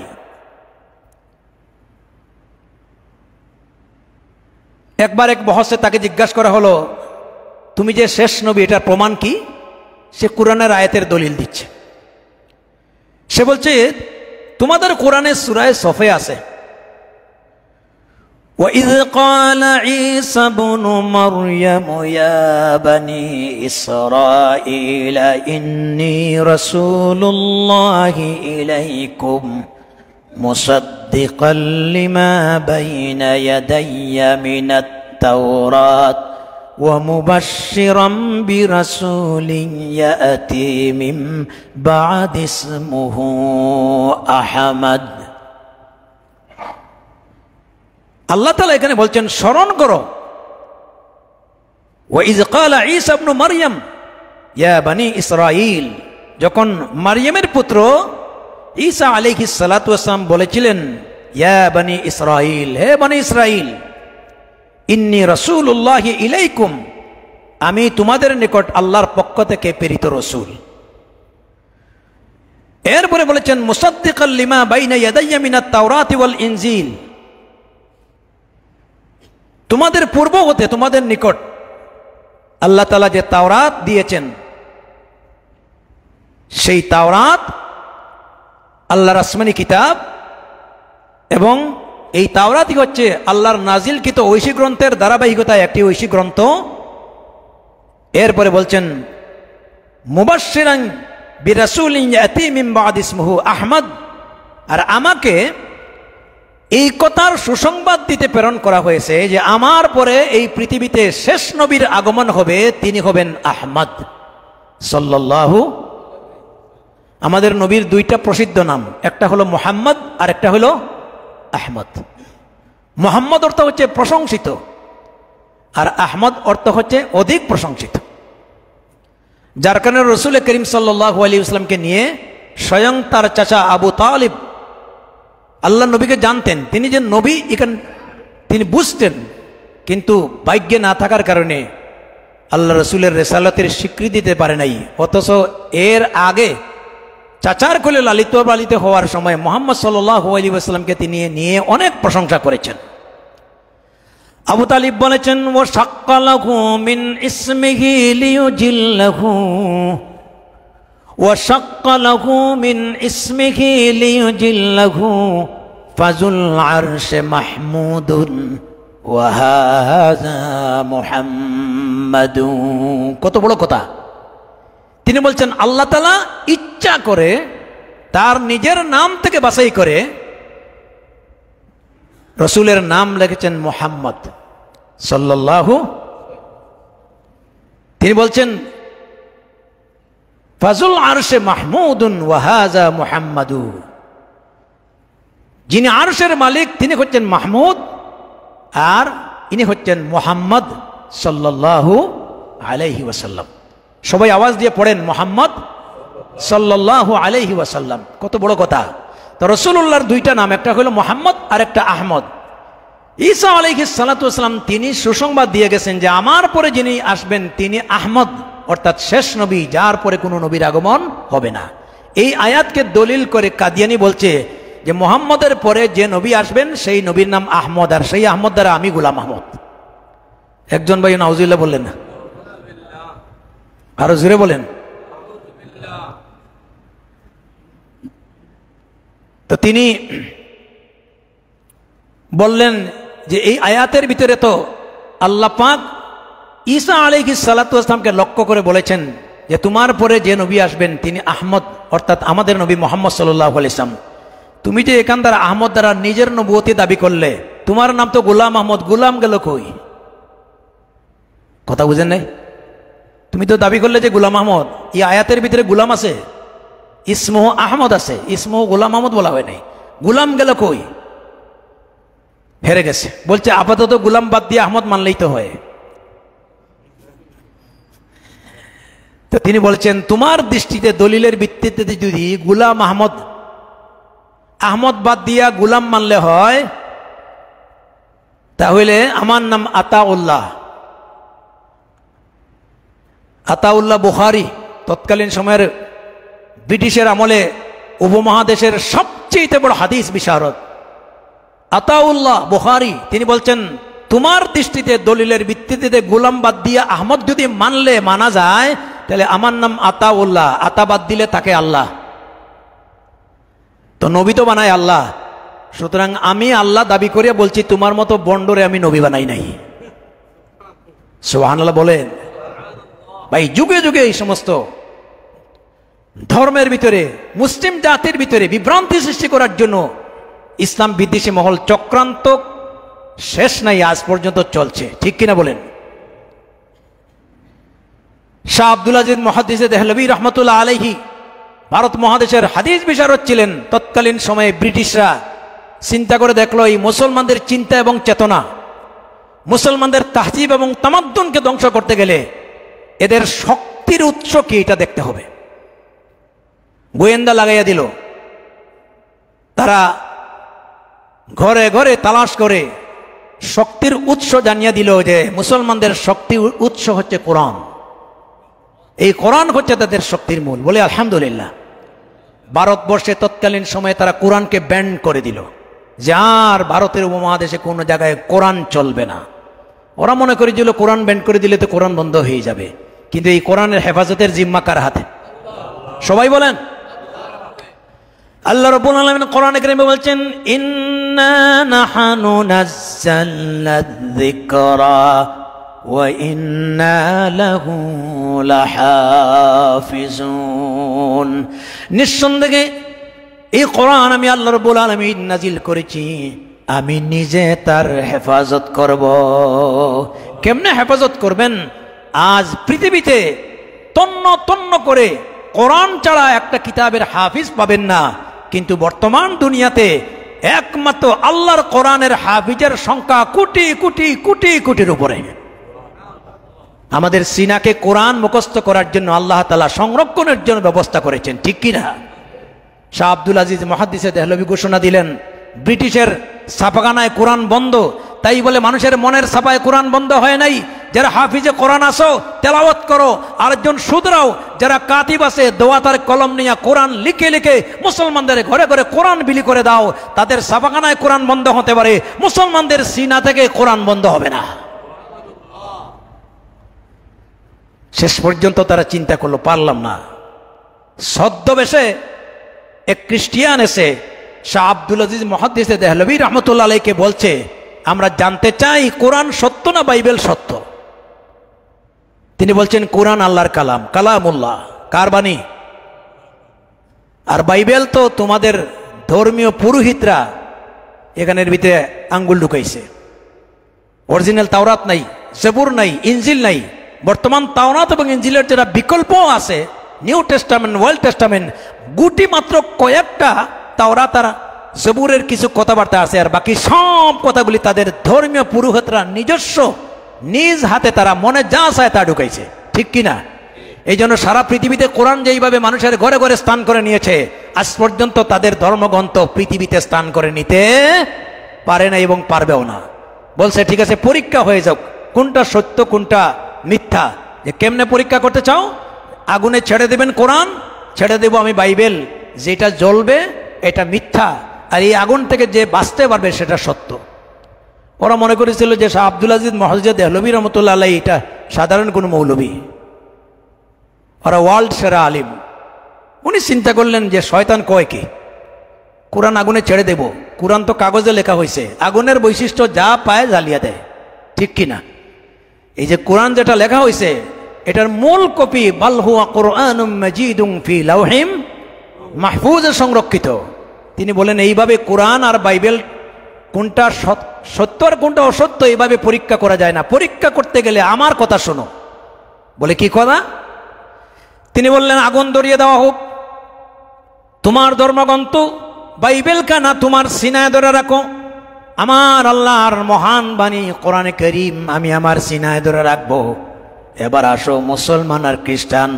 একবার এক বহসে তাকে জিজ্ঞাসা করা হলো, তুমি যে শেষ নবী, এটার প্রমাণ কি? সে কুরআনের আয়াতের দলিল দিচ্ছে। সে বলছে তোমাদের কোরআনে সূরা সফে আছে, وَإِذْ قَالَ عِيسَى ابْنُ مَرْيَمَ يَا بَنِي إِسْرَائِيلَ إِنِّي رَسُولُ اللَّهِ إِلَيْكُمْ مُصَدِّقًا لِمَا بَيْنَ يَدَيَّ مِنَ التَّوْرَاةِ وَمُبَشِّرًا بِرَسُولٍ يَأْتِي مِن بَعْدِ اسْمُهُ أَحْمَدُ। আল্লাহ তাআলা এখানে বলছেন স্মরণ করো, ওয়াইজ ক্বালা ঈসা ইবনে মারইয়াম ইয়া বনি ইসরাঈল, যখন মারইয়ামের পুত্র ঈসা আলাইহিস সালাতু ওয়াস সালাম বলেছিলেন ইয়া বনি ইসরাঈল, হে বনি ইসরাঈল, ইন্নী রাসূলুল্লাহি ইলাইকুম, আমি তোমাদের নিকট আল্লাহর পক্ষ থেকে প্রেরিত রাসূল। এরপরে বলেছেন মুসাদ্দিকাল লিমা বাইনা ইয়াদাইয়া মিনাত তাওরাতি ওয়াল ইনজিল, তোমাদের পূর্ব হতে তোমাদের নিকট আল্লাহ তাআলা যে তাওরাত দিয়েছেন, সেই তাওরাত আল্লাহর আসমানি কিতাব, এবং এই তাওরাতই হচ্ছে আল্লাহর নাজিলকৃত ঐশী গ্রন্থের ধারাবাহিকতায় একটি ঐশী গ্রন্থ। এরপরে বলছেন মুবাশশিরান বিরাসূলিন ইয়াতি মিন বা'দি ইসমুহু আহমদ, আর আমাকে এই কথার সুসংবাদ দিতে প্রেরণ করা হয়েছে যে আমার পরে এই পৃথিবীতে শেষ নবীর আগমন হবে, তিনি হবেন আহমদ সাল্লাল্লাহু। আমাদের নবীর দুইটা প্রসিদ্ধ নাম, একটা হলো মুহাম্মদ আর একটা হলো আহমদ। মুহাম্মদ অর্থ হচ্ছে প্রশংসিত, আর আহমদ অর্থ হচ্ছে অধিক প্রশংসিত। যার কারণে রাসূল করিম সাল্লাল্লাহু আলাইহি ওয়াসাল্লামকে নিয়ে স্বয়ং তার চাচা আবু তালিব আল্লাহ নবীকে জানতেন, তিনি যে নবী এখানে তিনি বুঝতেন, কিন্তু ভাগ্যে না থাকার কারণে আল্লাহ রসুলের রেসালতের স্বীকৃতি দিতে পারে নাই। অথচ এর আগে চাচার কোলে লালিত পালিত হওয়ার সময় মুহাম্মদ সাল্লাল্লাহু আলাইহি ওয়াসাল্লামকে তিনি নিয়ে অনেক প্রশংসা করেছেন। আবু তালিব বলেছেন ওয়া শাক্কালাহু মিন ইসমিহি লিয়ুজিল্লাহু وشق له من اسمه ليجله فذو العرش محمود وهذا محمد। কত বড় কথা! তিনি বলছেন আল্লাহ তাআলা ইচ্ছা করে তার নিজের নাম থেকে বাছাই করে রাসূলের নাম লিখেছেন মুহাম্মদ সাল্লাল্লাহু। তিনি বলছেন ফাজুল আরশে মাহমুদুন ওয়া হাযা মুহাম্মাদু, যিনি আরশের মালিক তিনি হচ্ছেন মাহমুদ, আর ইনি হচ্ছেন মুহাম্মদ সাল্লাল্লাহু আলাইহি ওয়াসাল্লাম। সবাই আওয়াজ দিয়ে পড়েন মুহাম্মদ সাল্লাল্লাহু আলাইহি ওয়াসাল্লাম। কত বড় কথা! তো রাসূলুল্লাহর দুইটা নাম, একটা হলো মুহাম্মদ আর একটা আহমদ। ঈসা আলাইহিস সালাতু ওয়াসালাম তিনি সুসংবাদ দিয়ে গেছেন যে আমার পরে যিনি আসবেন তিনি আহমদ, অর্থাৎ শেষ নবী, যার পরে কোনো নবীর আগমন হবে না। এই আয়াতকে দলিল করে কাদিয়ানি বলছে যে মুহাম্মদের পরে যে নবী আসবেন সেই নবীর নাম আহমদ, আর সেই আহমদ দ্বারা আমি গোলাম আহমদ। একজন ভাই নাউজুবিল্লাহ বললেন না, আরো জোরে বলেন। তো তিনি বললেন যে এই আয়াতের ভিতরে তো আল্লাহ পাক ঈসা আলাইহিস সালাতু ওয়াসসালামকে লক্ষ্য করে বলেছেন যে তোমার পরে যে নবী আসবেন তিনি আহমদ, অর্থাৎ আমাদের নবী মুহাম্মদ সাল্লাল্লাহু আলাইহি ওয়াসাল্লাম। তুমি যে এখান দ্বারা আহমদ দ্বারা নিজের নবুয়তি দাবি করলে, তোমার নাম তো গোলাম আহমদ, গোলাম গেল কই? কথা বুঝেন নাই? তুমি তো দাবি করলে যে গোলাম আহমদ, এই আয়াতের ভিতরে গোলাম আছে, ইসমুহ আহমদ আছে, ইসমুহ গোলাম আহমদ বলা হয় নাই। গোলাম গেল কই? হেরে গেছে। বলছে আপাতত গোলাম বাদ দিয়ে আহমদ মানলেই তো হয়। তো তিনি বলছেন তোমার দৃষ্টিতে দলিলের ভিত্তিতে যদি গোলাম আহমদ বাদ দিয়া গোলাম মানলে হয়, তাহলে আমার নাম আতাউল্লাহ বুখারী, তৎকালীন সময়ের ব্রিটিশের আমলে উপমহাদেশের সবচেয়ে বড় হাদিস বিশারদ আতাউল্লাহ বুখারী, তিনি বলছেন তোমার দৃষ্টিতে দলিলের ভিত্তিতে গোলাম বাদ দিয়া আহমদ যদি মানা যায়, তাহলে আমার নাম আতাউল্লাহ, আতা বাদ দিলে তাকে আল্লাহ। তো নবী তো বানায় আল্লাহ, সুতরাং আমি আল্লাহ দাবি করে বলছি তোমার মতো বন্ডরে আমি নবী বানাই নাই। সুবহানাল্লাহ বলেন। ভাই যুগে যুগে এই সমস্ত ধর্মের ভিতরে, মুসলিম জাতির ভিতরে বিভ্রান্তি সৃষ্টি করার জন্য ইসলাম বিদ্বেষী মহল চক্রান্ত শেষ নাই, আজ পর্যন্ত চলছে, ঠিক কিনা বলেন? শাহ আব্দুল আজিজ মুহাদ্দিস দেহলভী রহমতুল্লাহ আলাইহি ভারত মহাদেশের হাদিস বিশারদ ছিলেন। তৎকালীন সময়ে ব্রিটিশরা চিন্তা করে দেখলো এই মুসলমানদের চিন্তা এবং চেতনা, মুসলমানদের তাহজিব এবং তামাদ্দুনকে ধ্বংস করতে গেলে এদের শক্তির উৎস কি এটা দেখতে হবে। গোয়েন্দা লাগাইয়া দিল, তারা ঘরে ঘরে তালাশ করে শক্তির উৎস জানিয়ে দিল যে মুসলমানদের শক্তির উৎস হচ্ছে কোরআন, এই কোরআন হচ্ছে তাদের শক্তির মূল। বলে আলহামদুলিল্লাহ। ভারতবর্ষে তৎকালীন সময়ে তারা কোরআনকে ব্যান করে দিল, যে আর ভারতের উপমহাদেশে কোনো জায়গায় কোরআন চলবে না। ওরা মনে করেছিল কোরআন ব্যান করে দিলে তো কোরআন বন্ধ হয়ে যাবে, কিন্তু এই কোরআনের হেফাজতের জিম্মা কার হাতে? সবাই বলেন। আল্লাহ রাব্বুল আলামিন কোরআনে কারীমে বলছেন, ইন্না নাহনু নাযালনা যিকরা ওয়া ইন্না লাহু লাহাফিজুন। নিঃসন্দেহে এই কোরআন আমি আল্লাহ রাব্বুল আলামিন নাজিল করেছি, আমি নিজে তার হেফাজত করব। কেমনে হেফাজত করবেন? আজ পৃথিবীতে তন্ন তন্ন করে কোরআন ছাড়া একটা কিতাবের হাফিজ পাবেন না, কিন্তু বর্তমান দুনিয়াতে একমাত্র আল্লাহর কোরআনের হাফিজের সংখ্যা কোটি কোটি কোটি কোটির উপরে। আমাদের সিনাকে কোরআন মুখস্থ করার জন্য আল্লাহ তাআলা সংরক্ষণের জন্য ব্যবস্থা করেছেন, ঠিক কিনা? শাহ আব্দুল আজিজ মুহাদ্দিস দেহলভী ঘোষণা দিলেন, ব্রিটিশের ছাপাখানায় কোরআন বন্ধ, তাই বলে মানুষের মনের ছাপায় কোরআন বন্ধ হয় নাই। যারা হাফিজে কোরআন আসো, তেলাওয়াত করো, আরেকজন শুধরাও, যারা কাতিব আছে দোয়াতার কলম নিয়ে কোরআন লিখে লিখে মুসলমানদের ঘরে ঘরে কোরআন বিলি করে দাও, তাদের ছাপাখানায় কোরআন বন্ধ হতে পারে, মুসলমানদের সিনা থেকে কোরআন বন্ধ হবে না। শেষ পর্যন্ত তারা চিন্তা করলো, পারলাম না। ছদ্মবেশে এক খ্রিস্টিয়ান এসে শাহ আব্দুল আজিজ মুহাদ্দিস দেহলভী রহমতুল্লাহ আলাইহিকে বলছে, আমরা জানতে চাই কোরআন সত্য না বাইবেল সত্য? তিনি বলছেন, কোরআন আল্লাহর কালাম, কালামুল্লাহ, কার বাণী? আর বাইবেল তো তোমাদের ধর্মীয় পুরোহিতরা এখানের ভিতরে আঙ্গুল ঢুকাইছে। অরিজিনাল তাওরাত নাই, জবুর নাই, ইনজিল নাই। বর্তমান তাওরাত এবং ইনজিলের যারা বিকল্প আছে, নিউ টেস্টামেন্ট, ওল্ড টেস্টামেন্ট, গুটি মাত্র কয়েকটা তাওরাত আর জবুরের কিছু কথাবার্তা আছে, আর বাকি সব কথাগুলি তাদের ধর্মীয় পুরোহিতরা নিজস্ব নিজ হাতে তারা মনে যা চায় তা ঢুকাইছে, ঠিক কিনা? এই জন্য সারা পৃথিবীতে কোরআন যেইভাবে মানুষের ঘরে ঘরে স্থান করে নিয়েছে, আজ পর্যন্ত তাদের ধর্মগ্রন্থ পৃথিবীতে স্থান করে নিতে পারে না এবং পারবেও না। বলছে ঠিক আছে, পরীক্ষা হয়ে যাক কোনটা সত্য কোনটা মিথ্যা। যে কেমনে পরীক্ষা করতে চাও? আগুনে ছেড়ে দেবেন কোরআন, ছেড়ে দেব আমি বাইবেল, যেটা জ্বলবে এটা মিথ্যা, আর এই আগুন থেকে যে বাঁচতে পারবে সেটা সত্য। ওরা মনে করেছিল যে শাহ আব্দুল আজিজ মুহাদ্দিস দেহলভী রহমতুল্লাহ আলাইহি এটা সাধারণ কোনো মৌলবী, ওরা ওয়ার্ল্ড সেরা আলিম। উনি চিন্তা করলেন যে শয়তান কয় কি, কোরআন আগুনে ছেড়ে দেব? কোরআন তো কাগজে লেখা হয়েছে, আগুনের বৈশিষ্ট্য যা পায় জ্বালিয়ে দেয়, ঠিক কিনা? এই যে কোরআন যেটা লেখা হয়েছে এটার মূল কপি বাল হুয়া কুরআনুম মাজিদুম ফি লাওহিম মাহফুজে সংরক্ষিত। তিনি বলেন এইভাবে কোরআন আর বাইবেল কোনটা সত্য আর কোনটা অসত্য এইভাবে পরীক্ষা করা যায় না। পরীক্ষা করতে গেলে আমার কথা শোনো। বলে কি কথা? তিনি বললেন আগুন ধরিয়ে দেওয়া হোক, তোমার ধর্মগ্রন্থ বাইবেল কানা তোমার সিনায় ধরে রাখো, আমার আল্লাহর মহান বাণী কোরআনে কারীম আমি আমার সিনায় ধরে রাখবো। এবার আসো মুসলমান আর খ্রিস্টান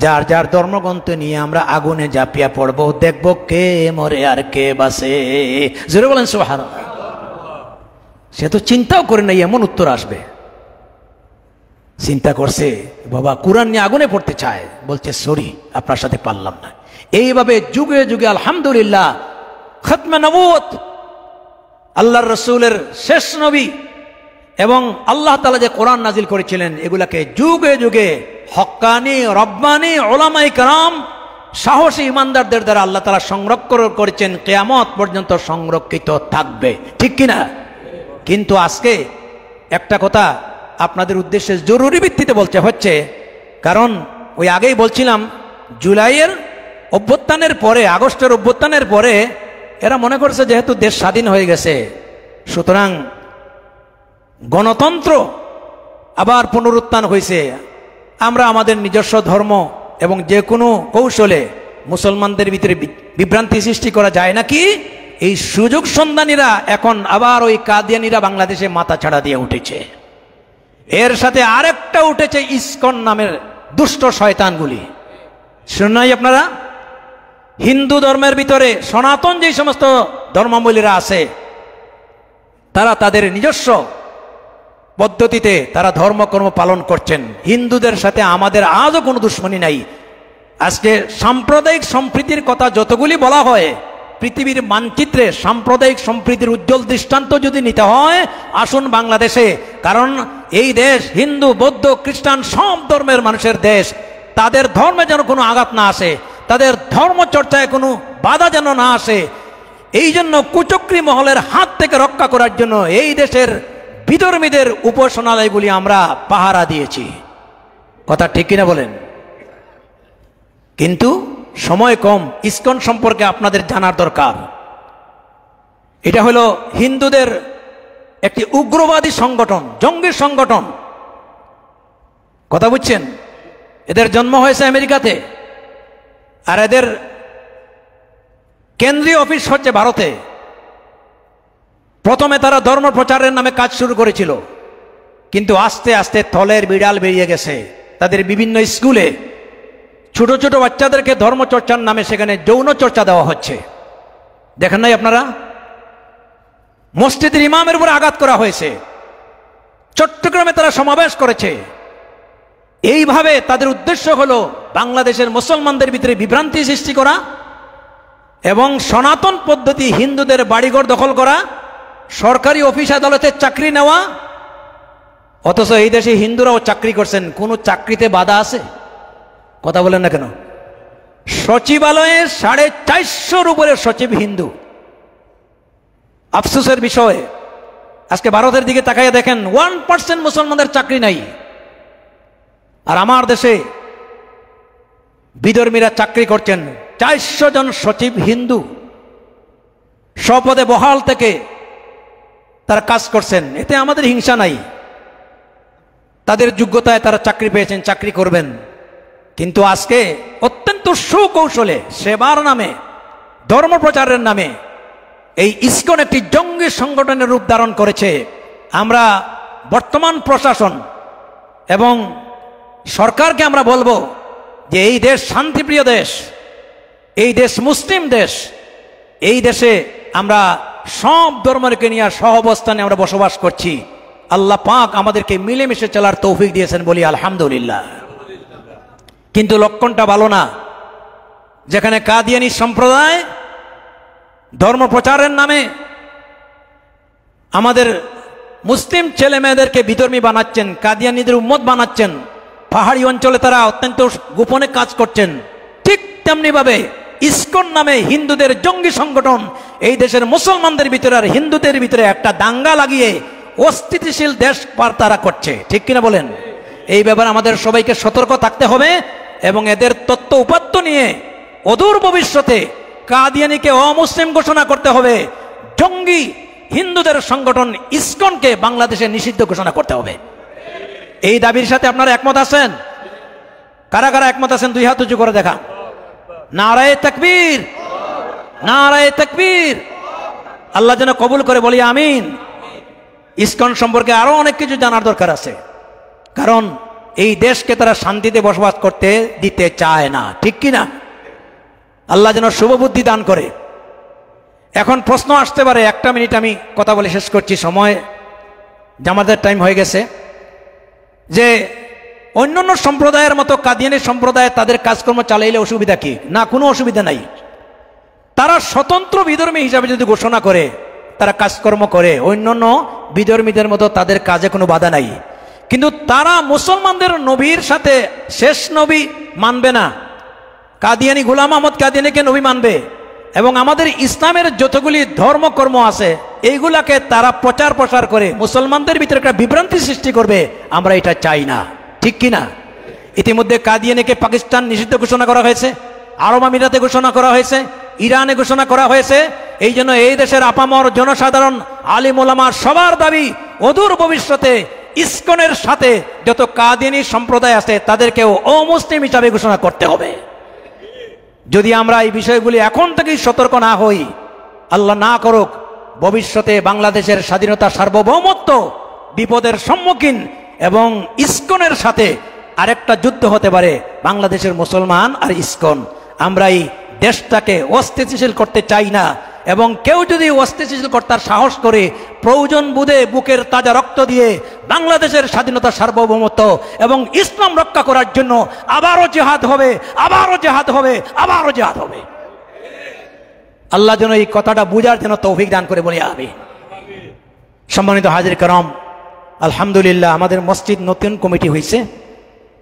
যার যার ধর্মগ্রন্থ নিয়ে আমরা আগুনে ঝাঁপিয়া পড়বো, দেখবো কে মরে আর কে বাঁচে। জোরে বলেন সুবহানাল্লাহ। সে তো চিন্তাও করে নাই এমন উত্তর আসবে। চিন্তা করছে বাবা কোরআন নিয়ে আগুনে পড়তে চায়, বলছে সরি আপনার সাথে পারলাম না। এইভাবে যুগে যুগে আলহামদুলিল্লাহ খতমে নবুয়ত, আল্লাহর রসুলের শেষ নবী এবং আল্লাহ তাআলা যে কোরআন নাজিল করেছিলেন এগুলাকে যুগে যুগে হক্কানি রব্বানি উলামায়ে কেরাম সাহসী ইমানদারদের দ্বারা আল্লাহ তাআলা সংরক্ষণ করেছেন, কিয়ামত পর্যন্ত সংরক্ষিত থাকবে, ঠিক কিনা? কিন্তু আজকে একটা কথা আপনাদের উদ্দেশ্যে জরুরি ভিত্তিতে বলতে হচ্ছে, কারণ ওই আগেই বলছিলাম জুলাইয়ের অভ্যুত্থানের পরে, আগস্টের অভ্যুত্থানের পরে এরা মনে করছে যেহেতু দেশ স্বাধীন হয়ে গেছে, সুতরাং গণতন্ত্র আবার পুনরুত্থান হয়েছে, আমরা আমাদের নিজস্ব ধর্ম এবং যে কোনো কৌশলে মুসলমানদের ভিতরে বিভ্রান্তি সৃষ্টি করা যায় নাকি, এই সুযোগ সন্ধানীরা এখন আবার ওই কাদিয়ানীরা বাংলাদেশে মাথা ছাড়া দিয়ে উঠেছে। এর সাথে আরেকটা উঠেছে ইসকন নামের দুষ্ট শয়তানগুলি। শুনুন নাই আপনারা, হিন্দু ধর্মের ভিতরে সনাতন যে সমস্ত ধর্মাবলীরা আছে তারা তাদের নিজস্ব পদ্ধতিতে তারা ধর্মকর্ম পালন করছেন। হিন্দুদের সাথে আমাদের আজও কোনো দুশ্মনী নাই। আজকে সাম্প্রদায়িক সম্প্রীতির কথা যতগুলি বলা হয়, পৃথিবীর মানচিত্রে সাম্প্রদায়িক সম্প্রীতির উজ্জ্বল দৃষ্টান্ত যদি নিতে হয়, আসুন বাংলাদেশে। কারণ এই দেশ হিন্দু, বৌদ্ধ, খ্রিস্টান সব ধর্মের মানুষের দেশ। তাদের ধর্মে যেন কোনো আঘাত না আসে, তাদের ধর্মচর্চায় কোনো বাধা যেন না আসে, এই জন্য কুচক্রী মহলের হাত থেকে রক্ষা করার জন্য এই দেশের বিধর্মীদের উপাসনালয়গুলি আমরা পাহারা দিয়েছি। কথা ঠিক কিনা বলেন? কিন্তু সময় কম, ইসকন সম্পর্কে আপনাদের জানার দরকার। এটা হলো হিন্দুদের একটি উগ্রবাদী সংগঠন, জঙ্গি সংগঠন। কথা বুঝছেন? এদের জন্ম হয়েছে আমেরিকাতে, আর এদের কেন্দ্রীয় অফিস হচ্ছে ভারতে। প্রথমে তারা ধর্ম প্রচারের নামে কাজ শুরু করেছিল, কিন্তু আস্তে আস্তে থলের বিড়াল বেরিয়ে গেছে। তাদের বিভিন্ন স্কুলে ছোট ছোট বাচ্চাদেরকে ধর্মচর্চার নামে সেখানে যৌন চর্চা দেওয়া হচ্ছে। দেখেন নাই আপনারা? মসজিদের ইমামের উপর আঘাত করা হয়েছে। চট্টগ্রামে তারা সমাবেশ করেছে। এইভাবে তাদের উদ্দেশ্য হলো বাংলাদেশের মুসলমানদের ভিতরে বিভ্রান্তি সৃষ্টি করা এবং সনাতন পদ্ধতি হিন্দুদের বাড়িঘর দখল করা, সরকারি অফিস আদালতে চাকরি নেওয়া। অথচ এই দেশে হিন্দুরাও চাকরি করছেন, কোনো চাকরিতে বাধা আছে? কথা বলেন না কেন? সচিবালয়ে 450-র উপরে সচিব হিন্দু। আফসোসের বিষয়, আজকে ভারতের দিকে তাকাইয়া দেখেন 1% মুসলমানদের চাকরি নাই। আর আমার দেশে বিধর্মীরা চাকরি করছেন, 400 জন সচিব হিন্দু স্বপদে বহাল থেকে তারা কাজ করছেন। এতে আমাদের হিংসা নাই, তাদের যোগ্যতায় তারা চাকরি পেয়েছেন, চাকরি করবেন। কিন্তু আজকে অত্যন্ত সুকৌশলে সেবার নামে, ধর্ম প্রচারের নামে এই ইসকন একটি জঙ্গি সংগঠনের রূপ ধারণ করেছে। আমরা বর্তমান প্রশাসন এবং সরকারকে আমরা বলবো যে এই দেশ শান্তিপ্রিয় দেশ, এই দেশ মুসলিম দেশ, এই দেশে আমরা সব ধর্মকে নিয়ে সহাবস্থানে আমরা বসবাস করছি। আল্লাহ পাক আমাদেরকে মিলেমিশে চলার তৌফিক দিয়েছেন, বলি আলহামদুলিল্লাহ। কিন্তু লক্ষণটা ভালো না। যেখানে কাদিয়ানী সম্প্রদায় ধর্ম প্রচারের নামে আমাদের মুসলিম ছেলে মেয়েদেরকে বিধর্মী বানাচ্ছেন, কাদিয়ানীদের উম্মত বানাচ্ছেন, পাহাড়ি অঞ্চলে তারা অত্যন্ত গোপনে কাজ করছেন, ঠিক তেমনি ভাবে ইসকন নামে হিন্দুদের জঙ্গি সংগঠন এই দেশের মুসলমানদের ভিতরে আর হিন্দুদের ভিতরে একটা দাঙ্গা লাগিয়ে অস্থিতিশীল দেশ পার তারা করছে। ঠিক কিনা বলেন? এই ব্যাপারে আমাদের সবাইকে সতর্ক থাকতে হবে এবং এদের তথ্য উপাত্ত নিয়ে অদূর ভবিষ্যতে কাদিয়ানীকে অমুসলিম ঘোষণা করতে হবে, জঙ্গি হিন্দুদের সংগঠন ইসকনকে বাংলাদেশে নিষিদ্ধ ঘোষণা করতে হবে। এই দাবির সাথে আপনারা একমত আছেন? কারা কারা একমত আছেন? দুই হাত উঁচু করে দেখা। নারায়ে তাকবীর, নারায়ে তাকবীর। আল্লাহ যেন কবুল করে, বলি আমিন। ইসকন সম্পর্কে আরো অনেক কিছু জানার দরকার আছে, কারণ এই দেশকে তারা শান্তিতে বসবাস করতে দিতে চায় না। ঠিক কিনা? আল্লাহ যেন শুভবুদ্ধি দান করে। এখন প্রশ্ন আসতে পারে, 1 মিনিট আমি কথা বলে শেষ করছি, সময় জামাতের টাইম হয়ে গেছে, যে অন্যান্য সম্প্রদায়ের মতো কাদিয়ানী সম্প্রদায় তাদের কাজকর্ম চালাইলে অসুবিধা কি? না, কোনো অসুবিধা নাই। তারা স্বতন্ত্র বিধর্মী হিসাবে যদি ঘোষণা করে তারা কাজকর্ম করে, অন্যান্য বিধর্মীদের মতো তাদের কাজে কোনো বাধা নাই। কিন্তু তারা মুসলমানদের নবীর সাথে শেষ নবী মানবে না, কাদিয়ানি গোলাম আহমদ কাদিয়ানিকে নবী মানবে এবং আমাদের ইসলামের যতগুলি ধর্মকর্ম আছে এইগুলাকে তারা প্রচার প্রসার করে মুসলমানদের ভিতরে একটা বিভ্রান্তি সৃষ্টি করবে, আমরা এটা চাই না, ঠিক কিনা? ইতিমধ্যে কাদিয়ানিকে পাকিস্তান নিষিদ্ধ ঘোষণা করা হয়েছে, আরব আমিরাতে ঘোষণা করা হয়েছে, ইরানে ঘোষণা করা হয়েছে। এই জন্য এই দেশের আপামর জনসাধারণ, আলিম ওলামা সবার দাবি অদূর ভবিষ্যতে ইসকনের সাথে যত কাদিয়ানি সম্প্রদায় আছে তাদেরকেও অমুসলিম হিসাবে ঘোষণা করতে হবে। যদি আমরা এই বিষয়গুলি এখন থেকেই সতর্ক না হই, আল্লাহ না করুক ভবিষ্যতে বাংলাদেশের স্বাধীনতা সার্বভৌমত্ব বিপদের সম্মুখীন এবং ইসকনের সাথে আরেকটা যুদ্ধ হতে পারে, বাংলাদেশের মুসলমান আর ইসকন। আমরা এই দেশটাকে অস্থিতিশীল করতে চাই না, এবং কেউ যদি অস্থিতিশীল কর্তার সাহস করে প্রয়োজন বুঝে বুকের তাজা রক্ত দিয়ে বাংলাদেশের স্বাধীনতা সার্বভৌমত্ব এবং ইসলাম রক্ষা করার জন্য আবারও জেহাদ হবে, আবারও জেহাদ হবে, আবারও জেহাদ হবে। আল্লাহ যেন এই কথাটা বুঝার জন্য তৌফিক দান করে বলি আমিন। সম্মানিত হাজির করম, আলহামদুলিল্লাহ আমাদের মসজিদ নতুন কমিটি হয়েছে।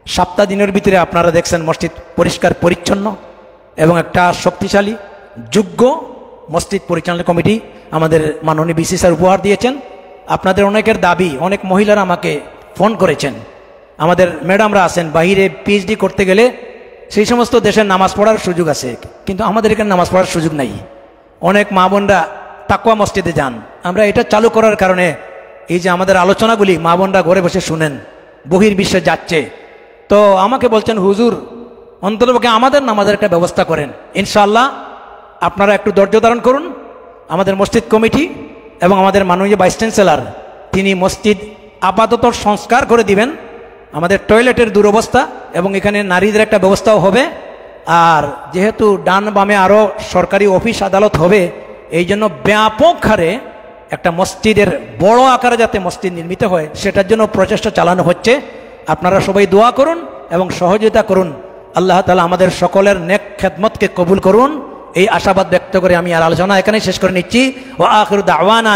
সপ্তাহ দিনের ভিতরে আপনারা দেখছেন মসজিদ পরিষ্কার পরিচ্ছন্ন এবং একটা শক্তিশালী যোগ্য মসজিদ পরিচালনা কমিটি আমাদের মাননীয় বিসি স্যার উপহার দিয়েছেন। আপনাদের অনেকের দাবি, অনেক মহিলারা আমাকে ফোন করেছেন, আমাদের ম্যাডামরা আছেন বাইরে পিএইচডি করতে গেলে সেই সমস্ত দেশের নামাজ পড়ার সুযোগ আছে, কিন্তু আমাদের এখানে নামাজ পড়ার সুযোগ নাই। অনেক মা বোনরা তাকওয়া মসজিদে যান। আমরা এটা চালু করার কারণে এই যে আমাদের আলোচনাগুলি মা বোনরা ঘরে বসে শুনেন, বহির্বিশ্বে যাচ্ছে। তো আমাকে বলছেন হুজুর অন্ততপক্ষে আমাদের নামাজের একটা ব্যবস্থা করেন। ইনশাআল্লাহ আপনারা একটু ধৈর্য ধারণ করুন। আমাদের মসজিদ কমিটি এবং আমাদের মাননীয় ভাইস চ্যান্সেলর তিনি মসজিদ আপাতত সংস্কার করে দিবেন। আমাদের টয়লেটের দুরবস্থা এবং এখানে নারীদের একটা ব্যবস্থাও হবে। আর যেহেতু ডান বামে আরও সরকারি অফিস আদালত হবে, এই জন্য ব্যাপক হারে একটা মসজিদের বড় আকারে যাতে মসজিদ নির্মিত হয় সেটার জন্য প্রচেষ্টা চালানো হচ্ছে। আপনারা সবাই দোয়া করুন এবং সহযোগিতা করুন। আল্লাহ তাআলা আমাদের সকলের নেক খেদমতকে কবুল করুন, এই আশাবাদ ব্যক্ত করে আমি আর আলোচনা এখানে শেষ করে নিচ্ছি। ওয়া আখিরু দাওয়ানা।